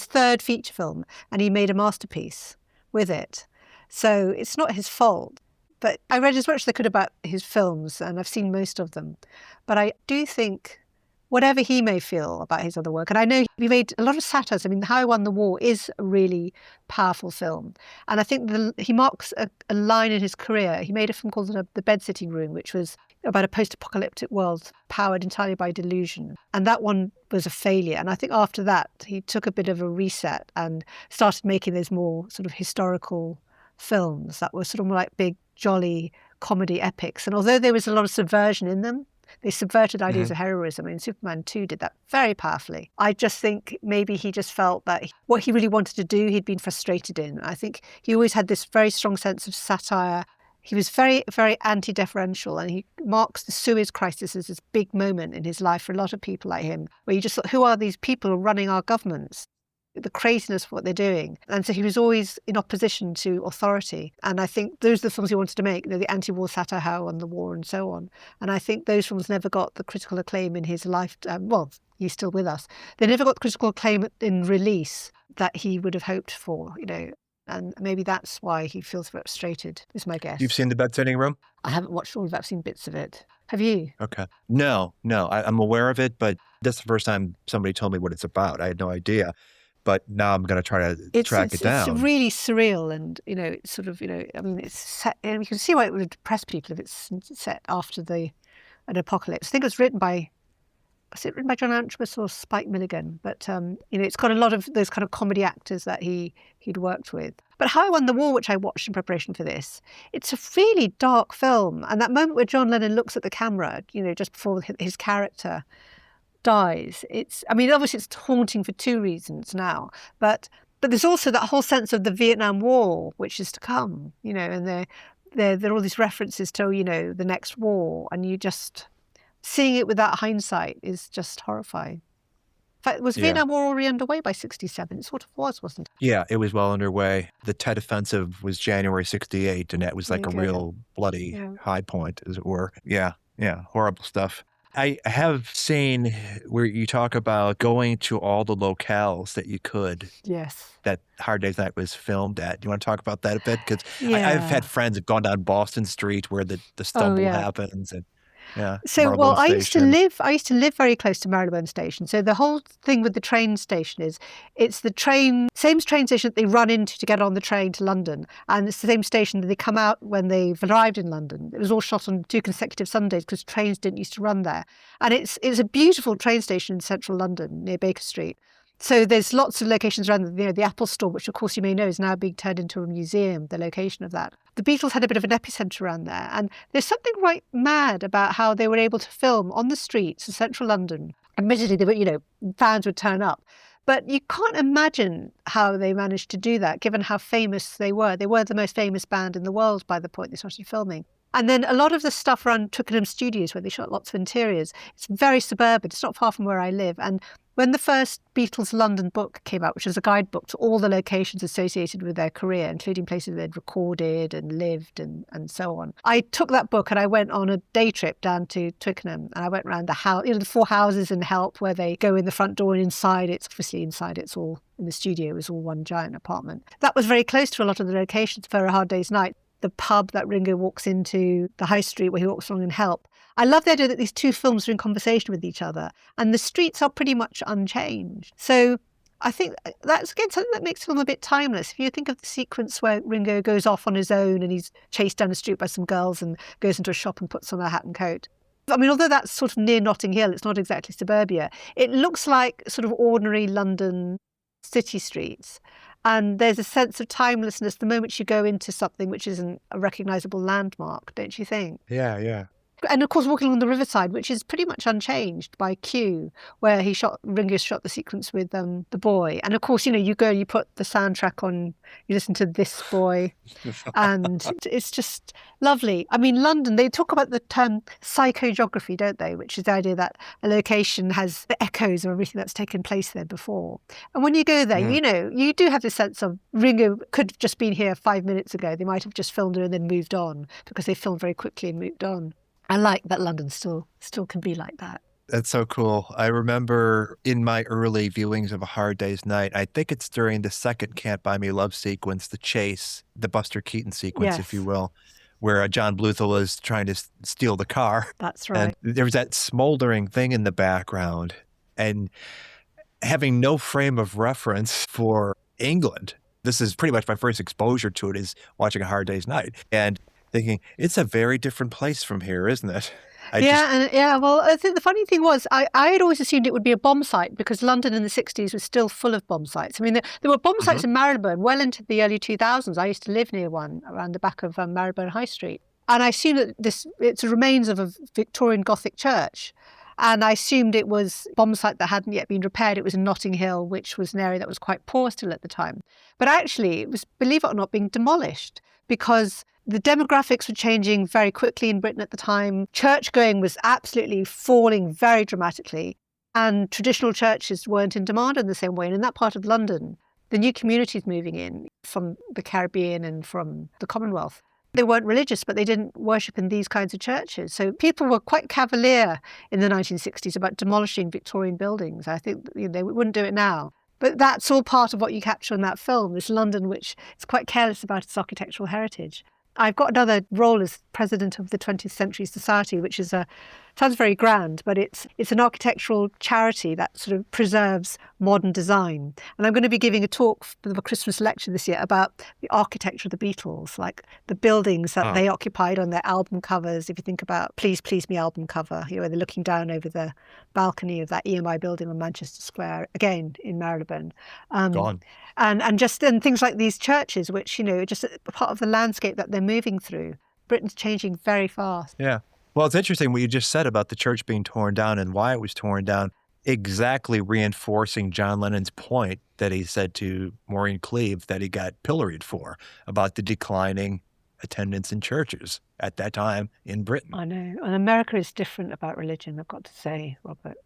third feature film, and he made a masterpiece with it. So it's not his fault. But I read as much as I could about his films, and I've seen most of them. But I do think, whatever he may feel about his other work, and I know he made a lot of satires. I mean, How I Won the War is a really powerful film. And I think he marks a line in his career. He made a film called The Bed-Sitting Room, which was about a post-apocalyptic world powered entirely by delusion. And that one was a failure. And I think after that, he took a bit of a reset and started making those more sort of historical films that were sort of more like big, jolly comedy epics. And although there was a lot of subversion in them, they subverted ideas of heroism. I mean, Superman 2 did that very powerfully. I just think maybe he just felt that what he really wanted to do, he'd been frustrated in. I think he always had this very strong sense of satire. He was very, very anti-deferential, and he marks the Suez Crisis as this big moment in his life for a lot of people like him, where you just thought, who are these people running our governments? The craziness of what they're doing. And so he was always in opposition to authority. And I think those are the films he wanted to make, you know, the anti-war satire on the war and so on. And I think those films never got the critical acclaim in his lifetime. Well, he's still with us. They never got the critical acclaim in release that he would have hoped for, you know. And maybe that's why he feels frustrated, is my guess. You've seen The Bed Sitting Room? I haven't watched all of it. I've seen bits of it. Have you? Okay. No. I'm aware of it, but that's the first time somebody told me what it's about. I had no idea. But now I'm going to try to track it down. It's really surreal, and, you know, it's sort of, you know, I mean, it's set, and you can see why it would depress people if it's set after an apocalypse. I think it was written by John Antwiss or Spike Milligan? But, you know, it's got a lot of those kind of comedy actors that he'd worked with. But How I Won the War, which I watched in preparation for this, it's a really dark film. And that moment where John Lennon looks at the camera, you know, just before his character dies, obviously it's haunting for two reasons now, but there's also that whole sense of the Vietnam War, which is to come, you know, and there are all these references to, you know, the next war, and you just seeing it with that hindsight is just horrifying. In fact, was Vietnam War already underway by 1967? It sort of was, wasn't it? Yeah, it was well underway. The Tet Offensive was January 1968, and that was like a real bloody high point, as it were. Yeah, horrible stuff. I have seen where you talk about going to all the locales that you could. Yes. That Hard Day's Night was filmed at. Do you want to talk about that a bit? Because I've had friends who've gone down Boston Street where the stumble happens, and So, well, I used to live very close to Marylebone Station. So the whole thing with the train station is it's the same train station that they run into to get on the train to London. And it's the same station that they come out when they've arrived in London. It was all shot on 2 consecutive Sundays because trains didn't used to run there. And it's a beautiful train station in central London near Baker Street. So there's lots of locations around, you know, the Apple Store, which of course you may know is now being turned into a museum, the location of that. The Beatles had a bit of an epicenter around there. And there's something right mad about how they were able to film on the streets of central London. Admittedly, they were, you know, fans would turn up. But you can't imagine how they managed to do that, given how famous they were. They were the most famous band in the world by the point they started filming. And then a lot of the stuff around Twickenham Studios, where they shot lots of interiors, it's very suburban. It's not far from where I live. And when the first Beatles London book came out, which was a guidebook to all the locations associated with their career, including places they'd recorded and lived and so on, I took that book and I went on a day trip down to Twickenham, and I went around the house, you know, the 4 houses in Help, where they go in the front door, and inside it's all in the studio, it was all one giant apartment. That was very close to a lot of the locations for A Hard Day's Night. The pub that Ringo walks into, the high street where he walks along in Help. I love the idea that these two films are in conversation with each other, and the streets are pretty much unchanged. So I think that's, again, something that makes the film a bit timeless. If you think of the sequence where Ringo goes off on his own and he's chased down the street by some girls and goes into a shop and puts on a hat and coat. I mean, although that's sort of near Notting Hill, it's not exactly suburbia. It looks like sort of ordinary London city streets. And there's a sense of timelessness the moment you go into something which isn't a recognisable landmark, don't you think? Yeah. And of course, walking along the riverside, which is pretty much unchanged by Q, where Ringo shot the sequence with the boy. And of course, you know, you put the soundtrack on, you listen to This Boy, and it's just lovely. I mean, London, they talk about the term psychogeography, don't they? Which is the idea that a location has the echoes of everything that's taken place there before. And when you go there, you know, you do have this sense of Ringo could have just been here 5 minutes ago. They might have just filmed it and then moved on, because they filmed very quickly and moved on. I like that London still can be like that. That's so cool. I remember in my early viewings of A Hard Day's Night, I think it's during the second Can't Buy Me Love sequence, the chase, the Buster Keaton sequence, if you will, where John Bluthal is trying to steal the car. That's right. And there was that smoldering thing in the background, and having no frame of reference for England. This is pretty much my first exposure to it, is watching A Hard Day's Night. And thinking, it's a very different place from here, isn't it? Well, I think the funny thing was, I had always assumed it would be a bomb site because London in the 60s was still full of bomb sites. I mean, there were bomb sites in Marylebone well into the early 2000s. I used to live near one around the back of Marylebone High Street. And I assumed that it's the remains of a Victorian Gothic church. And I assumed it was a bomb site that hadn't yet been repaired. It was in Notting Hill, which was an area that was quite poor still at the time. But actually, it was, believe it or not, being demolished because the demographics were changing very quickly in Britain at the time. Church-going was absolutely falling very dramatically, and traditional churches weren't in demand in the same way. And in that part of London, the new communities moving in from the Caribbean and from the Commonwealth, they weren't religious, but they didn't worship in these kinds of churches. So people were quite cavalier in the 1960s about demolishing Victorian buildings. I think they wouldn't do it now. But that's all part of what you capture in that film, this London, which is quite careless about its architectural heritage. I've got another role as president of the 20th Century Society, which is sounds very grand, but it's an architectural charity that sort of preserves modern design. And I'm going to be giving a talk for the Christmas lecture this year about the architecture of the Beatles, like the buildings that they occupied on their album covers. If you think about Please Please Me album cover, they're looking down over the balcony of that EMI building on Manchester Square, again in Marylebone. Gone. And things like these churches, which, are just a part of the landscape that they're moving through. Britain's changing very fast. Yeah. Well, it's interesting what you just said about the church being torn down and why it was torn down, exactly reinforcing John Lennon's point that he said to Maureen Cleave that he got pilloried for about the declining attendance in churches at that time in Britain. I know. And America is different about religion, I've got to say, Robert.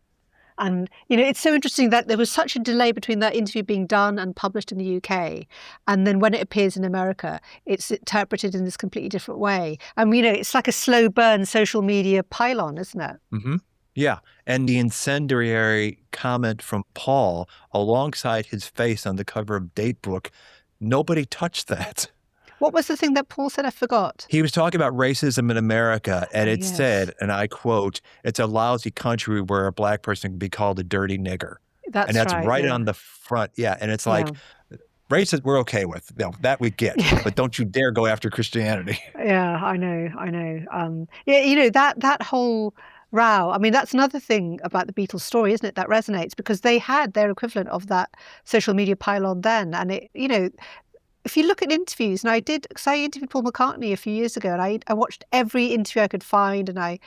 And, it's so interesting that there was such a delay between that interview being done and published in the UK. And then when it appears in America, it's interpreted in this completely different way. And, it's like a slow burn social media pylon, isn't it? Mm-hmm. Yeah. And the incendiary comment from Paul alongside his face on the cover of Datebook, nobody touched that. What was the thing that Paul said? I forgot. He was talking about racism in America, and it said, and I quote, "It's a lousy country where a black person can be called a dirty nigger." That's right on the front. Yeah, and it's like, racist, we're okay with. That we get, but don't you dare go after Christianity. Yeah, I know. That whole row. I mean, that's another thing about the Beatles story, isn't it? That resonates because they had their equivalent of that social media pylon then, and if you look at interviews, and because I interviewed Paul McCartney a few years ago, and I watched every interview I could find, and I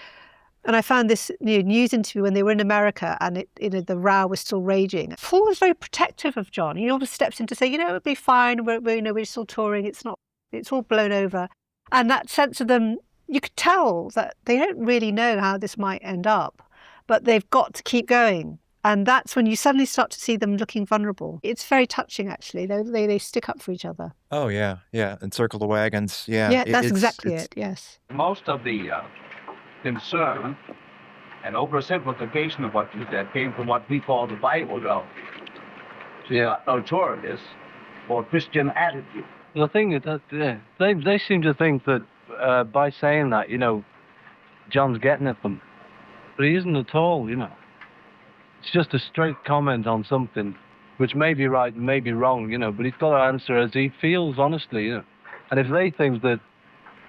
found this news interview when they were in America, and the row was still raging. Paul was very protective of John. He always steps in to say, it'll be fine. We're still touring. It's all blown over, and that sense of them, you could tell that they don't really know how this might end up, but they've got to keep going. And that's when you suddenly start to see them looking vulnerable. It's very touching, actually. They stick up for each other. Oh, yeah. And circle the wagons. Yeah. Yeah, that's exactly it. Yes. Most of the concern and oversimplification of what you said came from what we call the Bible Belt. Notorious for Christian attitude. The thing is that they seem to think that by saying that, John's getting at them. But he isn't at all, It's just a straight comment on something, which may be right and may be wrong, but he's got to answer as he feels, honestly, And if they think that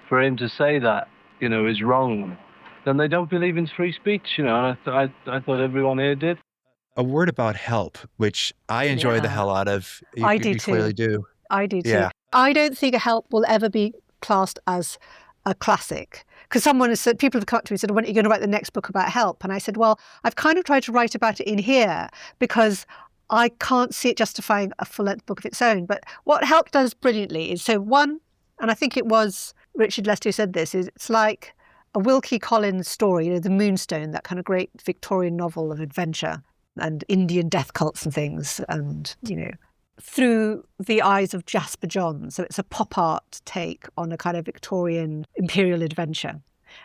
for him to say that, is wrong, then they don't believe in free speech, and I thought everyone here did. A word about Help, which I enjoy the hell out of. I do you too. Clearly do. I do too. Yeah. I don't think Help will ever be classed as a classic. Because someone has said, people have come up to me and said, when are you going to write the next book about Help? And I said, well, I've kind of tried to write about it in here because I can't see it justifying a full-length book of its own. But what Help does brilliantly is, and I think it was Richard Lester who said this, is it's like a Wilkie Collins story, The Moonstone, that kind of great Victorian novel of adventure and Indian death cults and things, and, through the eyes of Jasper John. So it's a pop art take on a kind of Victorian imperial adventure.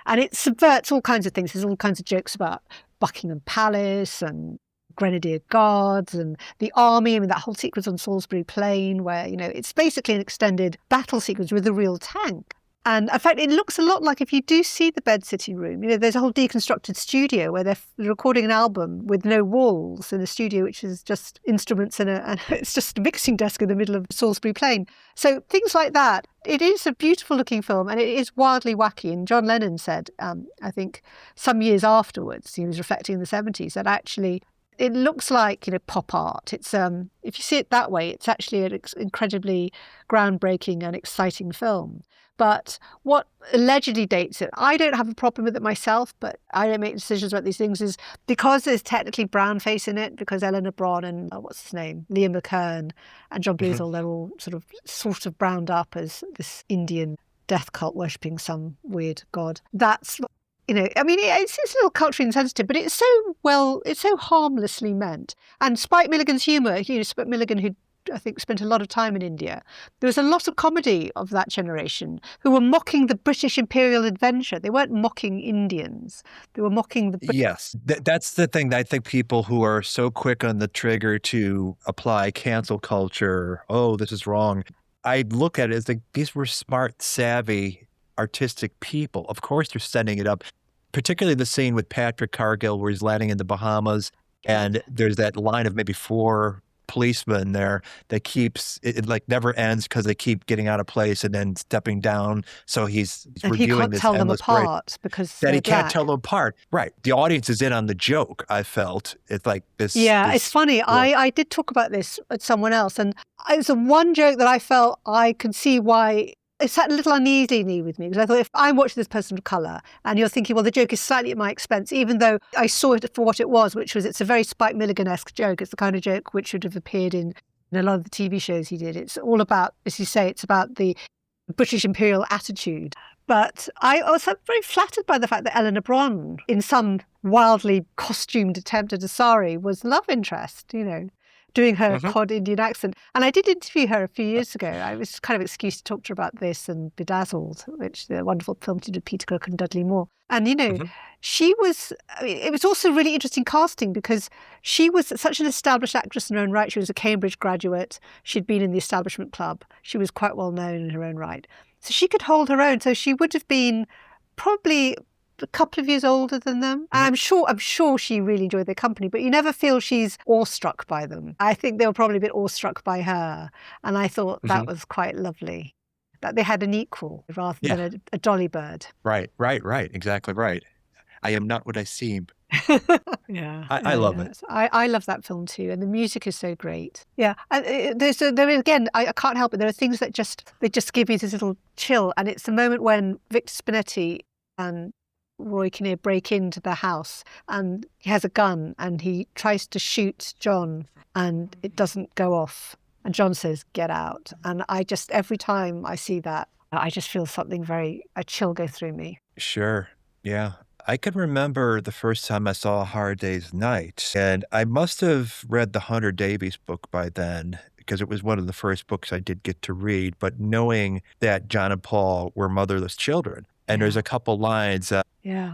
And it subverts all kinds of things. There's all kinds of jokes about Buckingham Palace and Grenadier Guards and the army. I mean, that whole sequence on Salisbury Plain where, it's basically an extended battle sequence with a real tank. And in fact, it looks a lot like, if you do see the bed sitting room, there's a whole deconstructed studio where they're recording an album with no walls in a studio, which is just instruments and it's just a mixing desk in the middle of Salisbury Plain. So things like that. It is a beautiful looking film and it is wildly wacky. And John Lennon said, I think some years afterwards, he was reflecting in the 70s, that actually it looks like, pop art. It's if you see it that way, it's actually an incredibly groundbreaking and exciting film. But what allegedly dates it, I don't have a problem with it myself, but I don't make decisions about these things, is because there's technically brown face in it, because Eleanor Bron and, what's his name, Liam McKern and John Bluthal, they're all sort of browned up as this Indian death cult worshipping some weird god. That's, it's a little culturally insensitive, but it's so harmlessly meant. And Spike Milligan's humour, Spike Milligan, who I think spent a lot of time in India, there was a lot of comedy of that generation who were mocking the British imperial adventure. They weren't mocking Indians. They were mocking the Yes, that's the thing. I think people who are so quick on the trigger to apply cancel culture, oh, this is wrong. I look at it as these were smart, savvy, artistic people. Of course, they're setting it up, particularly the scene with Patrick Cargill where he's landing in the Bahamas and there's that line of maybe 4 policemen there that keeps it never ends because they keep getting out of place and then stepping down. So he's and reviewing he can't this tell them endless apart because that he they're can't black. tell them apart. Right. The audience is in on the joke. I felt it's like this. Yeah, it's funny. I did talk about this with someone else, and it's the one joke that I felt I could see why it sat a little uneasily with me, because I thought, if I'm watching this person of colour and you're thinking, well, the joke is slightly at my expense, even though I saw it for what it was, which was, it's a very Spike Milligan-esque joke. It's the kind of joke which would have appeared in a lot of the TV shows he did. It's all about, as you say, it's about the British imperial attitude. But I was very flattered by the fact that Eleanor Bron, in some wildly costumed attempt at a sari, was love interest, doing her cod Indian accent. And I did interview her a few years ago. I was kind of excuse to talk to her about this and Bedazzled, which the wonderful film she did with Peter Cook and Dudley Moore. And, she was, it was also really interesting casting, because she was such an established actress in her own right. She was a Cambridge graduate. She'd been in the establishment club. She was quite well known in her own right. So she could hold her own. So she would have been probably a couple of years older than them. And I'm sure she really enjoyed their company, but you never feel she's awestruck by them. I think they were probably a bit awestruck by her. And I thought that was quite lovely, that they had an equal rather than a dolly bird. Right. Exactly right. I am not what I seem. Yeah, I love it. I love that film too, and the music is so great. Yeah, and again, I can't help it. There are things that just give me this little chill, and it's the moment when Victor Spinetti and Roy Kinnear break into the house, and he has a gun, and he tries to shoot John, and it doesn't go off, and John says, "Get out." And I just, every time I see that, I just feel something a chill go through me. Sure. Yeah. I can remember the first time I saw A Hard Day's Night, and I must have read the Hunter Davies book by then, because it was one of the first books I did get to read, but knowing that John and Paul were motherless children, and there's a couple lines,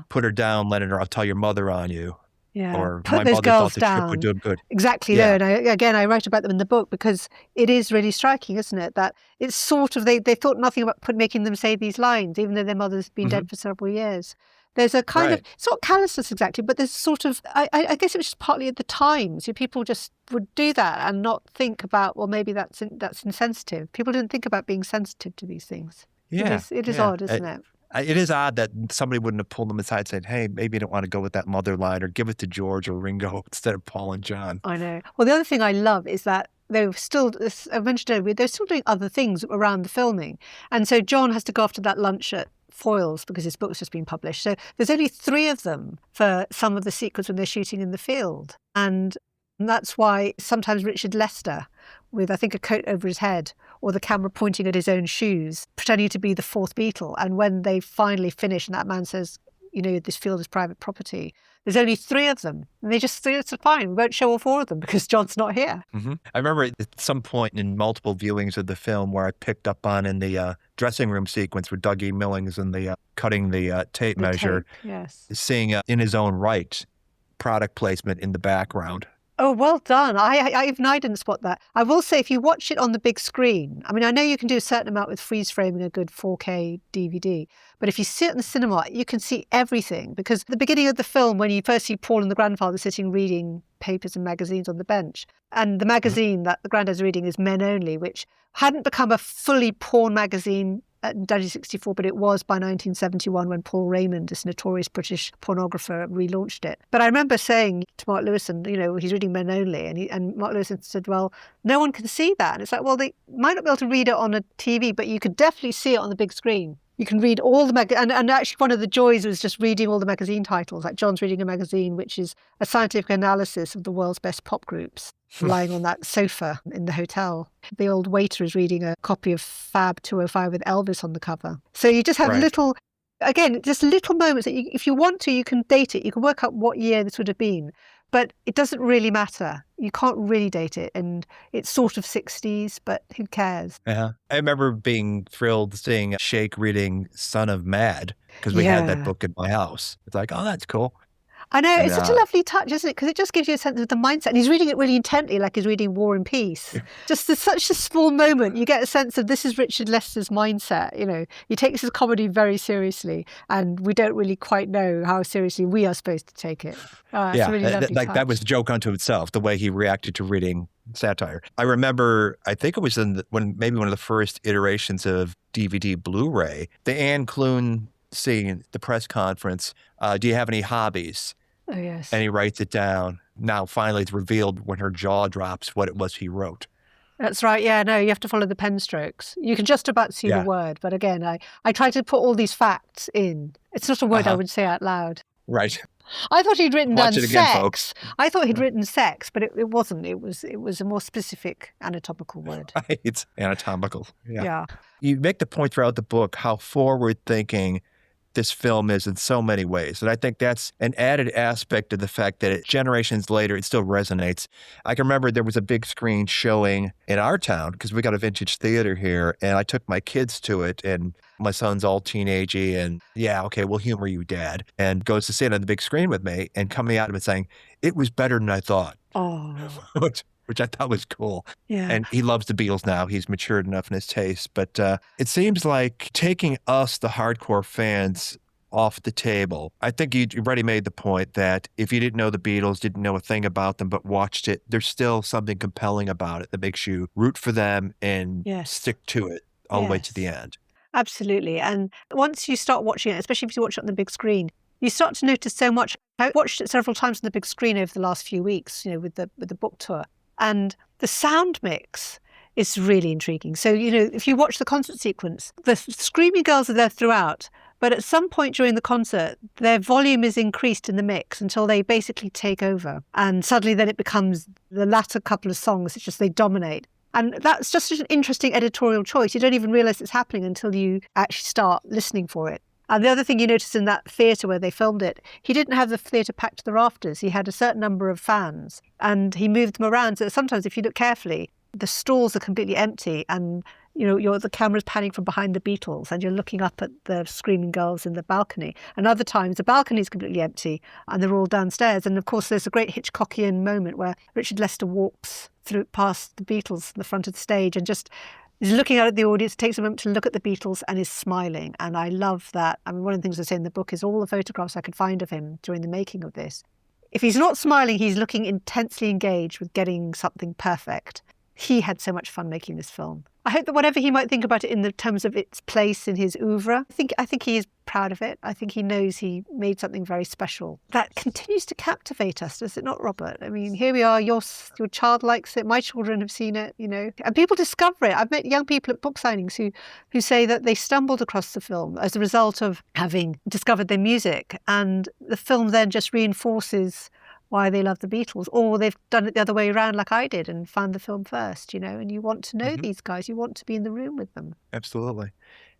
put her down, Leonard, or I'll tell your mother on you. Yeah, or put my those mother girls thought the down. trip would do good. Exactly. Yeah. No, and I write about them in the book, because it is really striking, isn't it? That it's sort of, they thought nothing about making them say these lines, even though their mother's been dead for several years. There's a kind of, it's not callousness exactly, but there's sort of, I guess it was just partly at the times. People just would do that and not think about, well, maybe that's insensitive. People didn't think about being sensitive to these things. Yeah. It is odd, isn't it? It is odd that somebody wouldn't have pulled them aside and said, hey, maybe you don't want to go with that mother line, or give it to George or Ringo instead of Paul and John. I know. Well, the other thing I love is that they're still, I mentioned earlier, they're still doing other things around the filming. And so John has to go off to that lunch at Foyles because his book's just been published. So there's only 3 of them for some of the sequence when they're shooting in the field. And that's why sometimes Richard Lester, with I think a coat over his head or the camera pointing at his own shoes, pretending to be the 4th Beatle. And when they finally finish and that man says, this field is private property, there's only 3 of them. And they just think it's fine. We won't show all 4 of them because John's not here. Mm-hmm. I remember at some point in multiple viewings of the film where I picked up on in the dressing room sequence with Dougie Millings and the cutting the tape measure, yes, seeing in his own right product placement in the background. Oh, well done. Even I didn't spot that. I will say, if you watch it on the big screen, I mean, I know you can do a certain amount with freeze framing a good 4K DVD, but if you see it in the cinema, you can see everything. Because at the beginning of the film, when you first see Paul and the grandfather sitting reading papers and magazines on the bench, and the magazine that the granddad's reading is Men Only, which hadn't become a fully porn magazine at 1964, but it was by 1971 when Paul Raymond, this notorious British pornographer, relaunched it. But I remember saying to Mark Lewison, he's reading Men Only, and Mark Lewison said, well, no one can see that. And it's like, well, they might not be able to read it on a TV, but you could definitely see it on the big screen. You can read all the and actually one of the joys was just reading all the magazine titles. Like John's reading a magazine which is a scientific analysis of the world's best pop groups, lying on that sofa in the hotel. The old waiter is reading a copy of Fab 205 with Elvis on the cover. So you just have little moments that if you want to, you can date it. You can work out what year this would have been. But it doesn't really matter. You can't really date it. And it's sort of 60s, but who cares? Yeah. I remember being thrilled seeing Shake reading Son of Mad, because we had that book in my house. It's like, oh, that's cool. I know, it's such a lovely touch, isn't it? Because it just gives you a sense of the mindset. And he's reading it really intently, like he's reading War and Peace. Just such a small moment, you get a sense of this is Richard Lester's mindset. He takes his comedy very seriously, and we don't really quite know how seriously we are supposed to take it. It's a really lovely touch. That was a joke unto itself, the way he reacted to reading satire. I remember, I think it was maybe one of the first iterations of DVD Blu-ray, the Anne Clune scene at the press conference, do you have any hobbies? Oh, yes. And he writes it down. Now, finally, it's revealed when her jaw drops what it was he wrote. That's right. Yeah, no, you have to follow the pen strokes. You can just about see the word. But again, I try to put all these facts in. It's not a word I would say out loud. Right. I thought he'd written down again, sex. Folks. I thought he'd written sex, but it wasn't. It was a more specific anatomical word. It's anatomical. Yeah. You make the point throughout the book how forward-thinking this film is in so many ways. And I think that's an added aspect of the fact that generations later, it still resonates. I can remember there was a big screen showing in our town, because we got a vintage theater here, and I took my kids to it, and my son's all teenagey, and we'll humor you, Dad, and goes to sit on the big screen with me and coming out of it saying, it was better than I thought. Oh. Which I thought was cool. Yeah. And he loves the Beatles now. He's matured enough in his taste. But it seems like taking us, the hardcore fans, off the table. I think you already made the point that if you didn't know the Beatles, didn't know a thing about them, but watched it, there's still something compelling about it that makes you root for them and stick to it all the way to the end. Absolutely. And once you start watching it, especially if you watch it on the big screen, you start to notice so much. I watched it several times on the big screen over the last few weeks, with the book tour. And the sound mix is really intriguing. So, if you watch the concert sequence, the screaming girls are there throughout, but at some point during the concert, their volume is increased in the mix until they basically take over. And suddenly then it becomes the latter couple of songs, it's just they dominate. And that's just an interesting editorial choice. You don't even realize it's happening until you actually start listening for it. And the other thing you notice in that theatre where they filmed it, he didn't have the theatre packed to the rafters. He had a certain number of fans and he moved them around. So sometimes if you look carefully, the stalls are completely empty and the camera's panning from behind the Beatles and you're looking up at the screaming girls in the balcony. And other times the balcony is completely empty and they're all downstairs. And of course there's a great Hitchcockian moment where Richard Lester walks past the Beatles in the front of the stage and just is looking out at the audience, takes a moment to look at the Beatles and is smiling. And I love that. I mean, one of the things I say in the book is all the photographs I could find of him during the making of this. If he's not smiling, he's looking intensely engaged with getting something perfect. He had so much fun making this film. I hope that whatever he might think about it in the terms of its place in his oeuvre, I think he is proud of it. I think he knows he made something very special. That continues to captivate us, does it not, Robert? I mean, here we are, your child likes it, my children have seen it, and people discover it. I've met young people at book signings who say that they stumbled across the film as a result of having discovered their music, and the film then just reinforces why they love the Beatles, or they've done it the other way around like I did and found the film first, and you want to know these guys, you want to be in the room with them. Absolutely.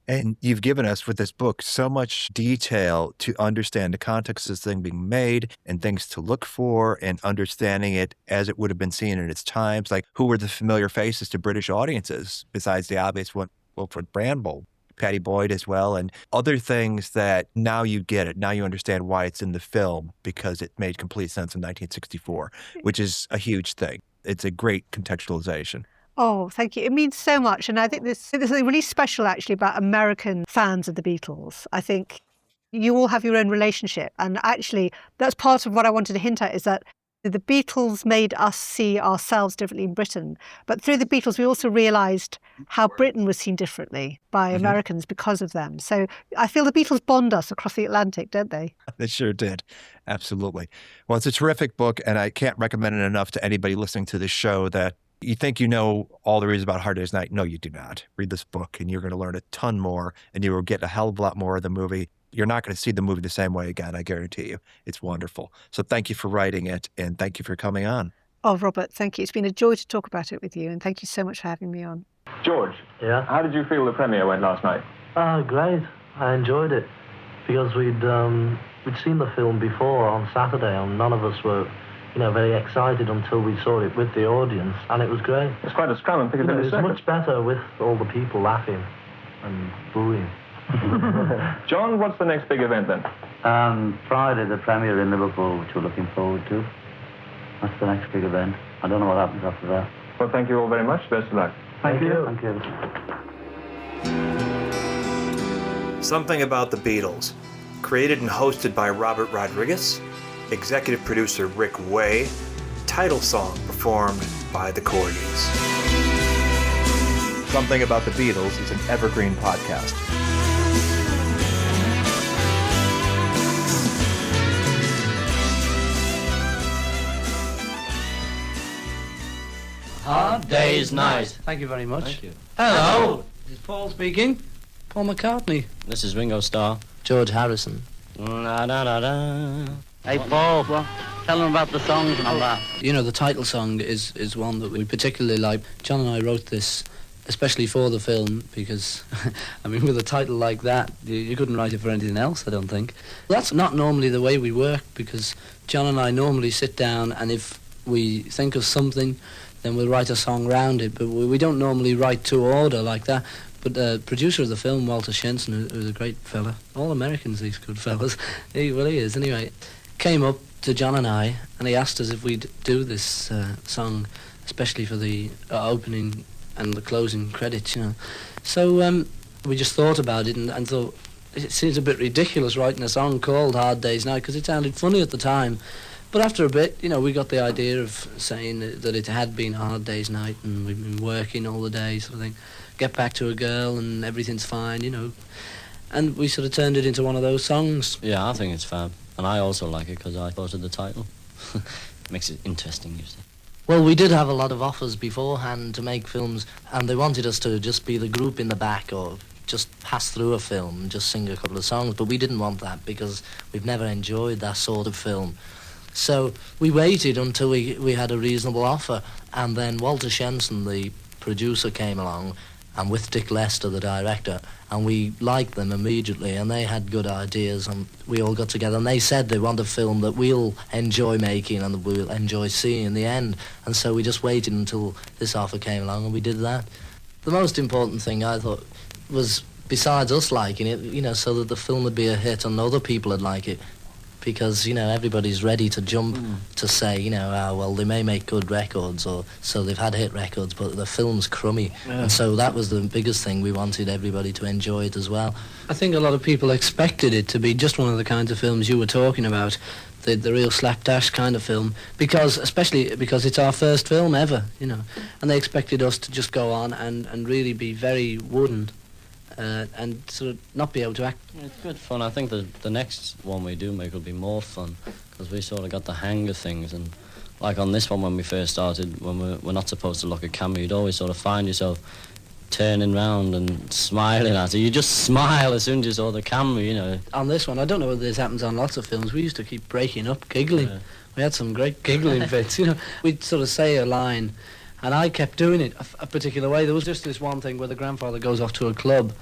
And you've given us with this book so much detail to understand the context of this thing being made and things to look for and understanding it as it would have been seen in its times. Like, who were the familiar faces to British audiences besides the obvious one, Wilfred Brambell? Patty Boyd as well, and other things that now you get it. Now you understand why it's in the film, because it made complete sense in 1964, which is a huge thing. It's a great contextualization. Oh, thank you. It means so much. And I think there's something really special, actually, about American fans of the Beatles. I think you all have your own relationship. And actually, that's part of what I wanted to hint at, is that the Beatles made us see ourselves differently in Britain. But through the Beatles, we also realised how Britain was seen differently by Americans because of them. So I feel the Beatles bond us across the Atlantic, don't they? They sure did. Absolutely. Well, it's a terrific book, and I can't recommend it enough to anybody listening to this show that you think you know all there is about Hard Day's Night. No, you do not. Read this book, and you're going to learn a ton more, and you will get a hell of a lot more of the movie. You're not going to see the movie the same way again, I guarantee you. It's wonderful. So thank you for writing it, and thank you for coming on. Oh, Robert, thank you. It's been a joy to talk about it with you, and thank you so much for having me on. George, yeah, how did you feel the premiere went last night? Great. I enjoyed it because we'd seen the film before on Saturday, and none of us were, very excited until we saw it with the audience, and it was great. It's quite a scrum in Piccadilly Circus. It's much better with all the people laughing and booing. John, what's the next big event then? Friday, the premiere in Liverpool, which we're looking forward to. That's the next big event. I don't know what happens after that. Well, thank you all very much. Best of luck. Thank you. Thank you. Something About the Beatles. Created and hosted by Robert Rodriguez. Executive producer Rick Way. Title song performed by the Corgis. Something About the Beatles is an evergreen podcast. Hard Day's Night. Thank you very much. Thank you. Hello. This is Paul speaking. Paul McCartney. This is Ringo Starr. George Harrison. Hey, Paul, tell them about the songs and all that. The title song is one that we particularly like. John and I wrote this especially for the film because, with a title like that, you couldn't write it for anything else, I don't think. That's not normally the way we work, because John and I normally sit down, and if we think of something, then we'll write a song round it, but we don't normally write to order like that. But the producer of the film, Walter Shenson, who's a great fella, all Americans, these good fellas, he is, anyway, came up to John and I, and he asked us if we'd do this song, especially for the opening and the closing credits, So we just thought about it and thought, it seems a bit ridiculous writing a song called Hard Day's Night, because it sounded funny at the time. But after a bit, we got the idea of saying that it had been a hard day's night and we've been working all the day, sort of thing. Get back to a girl and everything's fine, And we sort of turned it into one of those songs. Yeah, I think it's fab. And I also like it because I thought of the title. Makes it interesting, you see. Well, we did have a lot of offers beforehand to make films, and they wanted us to just be the group in the back or just pass through a film and just sing a couple of songs, but we didn't want that because we've never enjoyed that sort of film. So we waited until we had a reasonable offer, and then Walter Shenson, the producer, came along, and with Dick Lester, the director, and we liked them immediately, and they had good ideas, and we all got together, and they said they want a film that we'll enjoy making and that we'll enjoy seeing in the end, and so we just waited until this offer came along, and we did that. The most important thing, I thought, was, besides us liking it, so that the film would be a hit and other people would like it, because, everybody's ready to jump to say, well, they may make good records, or so they've had hit records, but the film's crummy. Yeah. And so that was the biggest thing. We wanted everybody to enjoy it as well. I think a lot of people expected it to be just one of the kinds of films you were talking about, the real slapdash kind of film, especially because it's our first film ever, and they expected us to just go on and really be very wooden. And sort of not be able to act. It's good fun. I think the next one we do make will be more fun, because we sort of got the hang of things. And like on this one, when we first started, when we're not supposed to look at camera, you'd always sort of find yourself turning round and smiling at it. You just smile as soon as you saw the camera, On this one, I don't know whether this happens on lots of films, we used to keep breaking up, giggling. Yeah. We had some great giggling bits, We'd sort of say a line, and I kept doing it a particular way. There was just this one thing where the grandfather goes off to a club,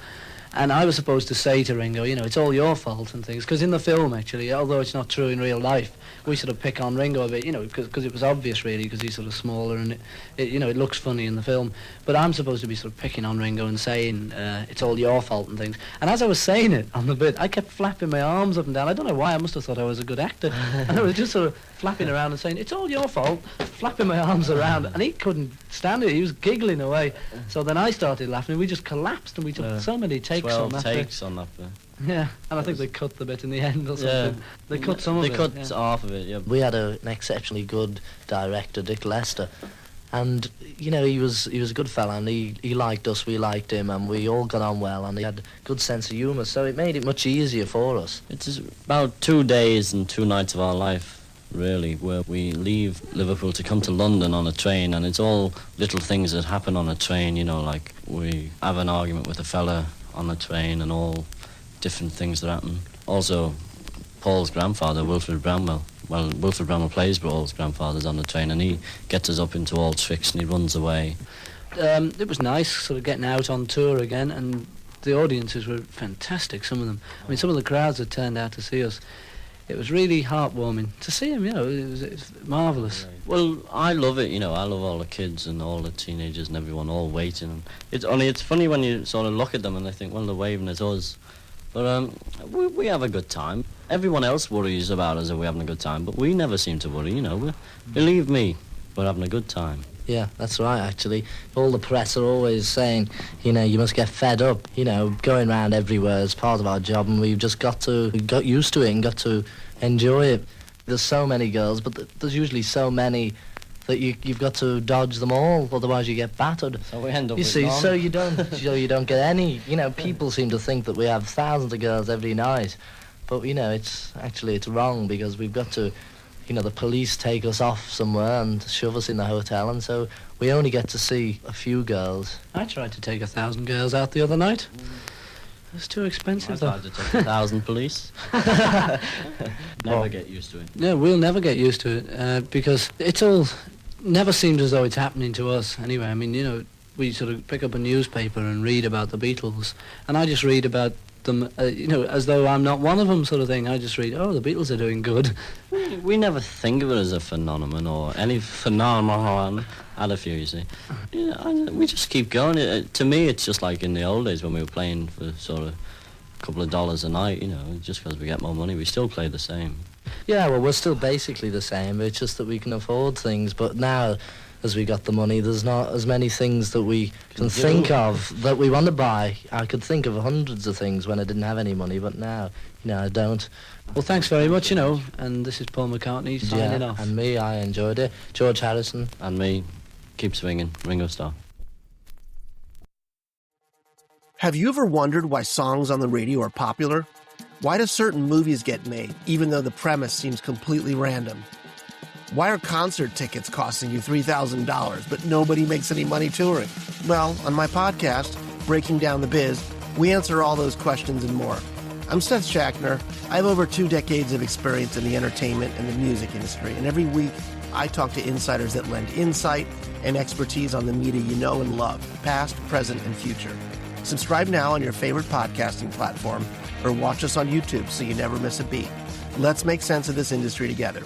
And I was supposed to say to Ringo, you know, it's all your fault and things. Because in the film, actually, although it's not true in real life, we sort of pick on Ringo a bit, you know, because it was obvious, really, because he's sort of smaller and, you know, it looks funny in the film. But I'm supposed to be sort of picking on Ringo and saying, it's all your fault and things. And as I was saying it on the bit, I kept flapping my arms up and down. I don't know why, I must have thought I was a good actor. And I was just sort of flapping around and saying, it's all your fault, flapping my arms around. And he couldn't stand it, he was giggling away. So then I started laughing, and we just collapsed, and we took so many takes on that 12 takes on that bit. Yeah, and I think they cut the bit in the end or something. Yeah. They cut some of it. They cut half of it, yeah. We had an exceptionally good director, Dick Lester, and you know he was a good fella, and he liked us, we liked him, and we all got on well, and he had a good sense of humour, so it made it much easier for us. It's about 2 days and 2 nights of our life, really, where we leave Liverpool to come to London on a train, and it's all little things that happen on a train, you know, like we have an argument with a fella on a train and all different things that happen. Also, Paul's grandfather, Wilfred Bramwell, Wilfred Bramwell plays Paul's grandfather's on the train, and he gets us up into all tricks and he runs away. It was nice sort of getting out on tour again, and the audiences were fantastic, some of them. I mean, some of the crowds that turned out to see us, it was really heartwarming to see them, you know, it was marvellous. Well, I love it, you know, I love all the kids and all the teenagers and everyone all waiting. It's funny when you sort of look at them and they think, well, they're waving at us. But we have a good time. Everyone else worries about us if we're having a good time, but we never seem to worry, you know. Believe me, we're having a good time. Yeah, that's right, actually. All the press are always saying, you know, you must get fed up, you know, going around everywhere is part of our job, and we've just got used to it and got to enjoy it. There's so many girls, but there's usually so many that you've got to dodge them all, otherwise you get battered. So we end up you with see, none. so you don't get any. You know, people seem to think that we have thousands of girls every night, but you know, it's wrong, because we've got to, you know, the police take us off somewhere and shove us in the hotel, and so we only get to see a few girls. I tried to take 1,000 girls out the other night. It's too expensive, though. I tried to take 1,000 police. Never get used to it. Yeah, we'll never get used to it, because it's all never seems as though it's happening to us anyway. I mean, you know, we sort of pick up a newspaper and read about the Beatles, and I just read about them, you know, as though I'm not one of them, sort of thing. I just read, oh, the Beatles are doing good. We never think of it as a phenomenon or any phenomenon. Had a few, you see. Yeah, we just keep going. To me, it's just like in the old days when we were playing for sort of a couple of dollars a night, you know, just because we get more money, we still play the same. Yeah, well, we're still basically the same. It's just that we can afford things, but now, as we got the money, there's not as many things that we can think of that we want to buy. I could think of hundreds of things when I didn't have any money, but now, you know, I don't. Well, thanks very much, you know, and this is Paul McCartney signing off. And me, I enjoyed it. George Harrison. And me, keep swinging, Ringo Starr. Have you ever wondered why songs on the radio are popular? Why do certain movies get made, even though the premise seems completely random? Why are concert tickets costing you $3,000, but nobody makes any money touring? Well, on my podcast, Breaking Down the Biz, we answer all those questions and more. I'm Seth Schackner. I have over 2 decades of experience in the entertainment and the music industry, and every week I talk to insiders that lend insight and expertise on the media you know and love, past, present, and future. Subscribe now on your favorite podcasting platform or watch us on YouTube so you never miss a beat. Let's make sense of this industry together.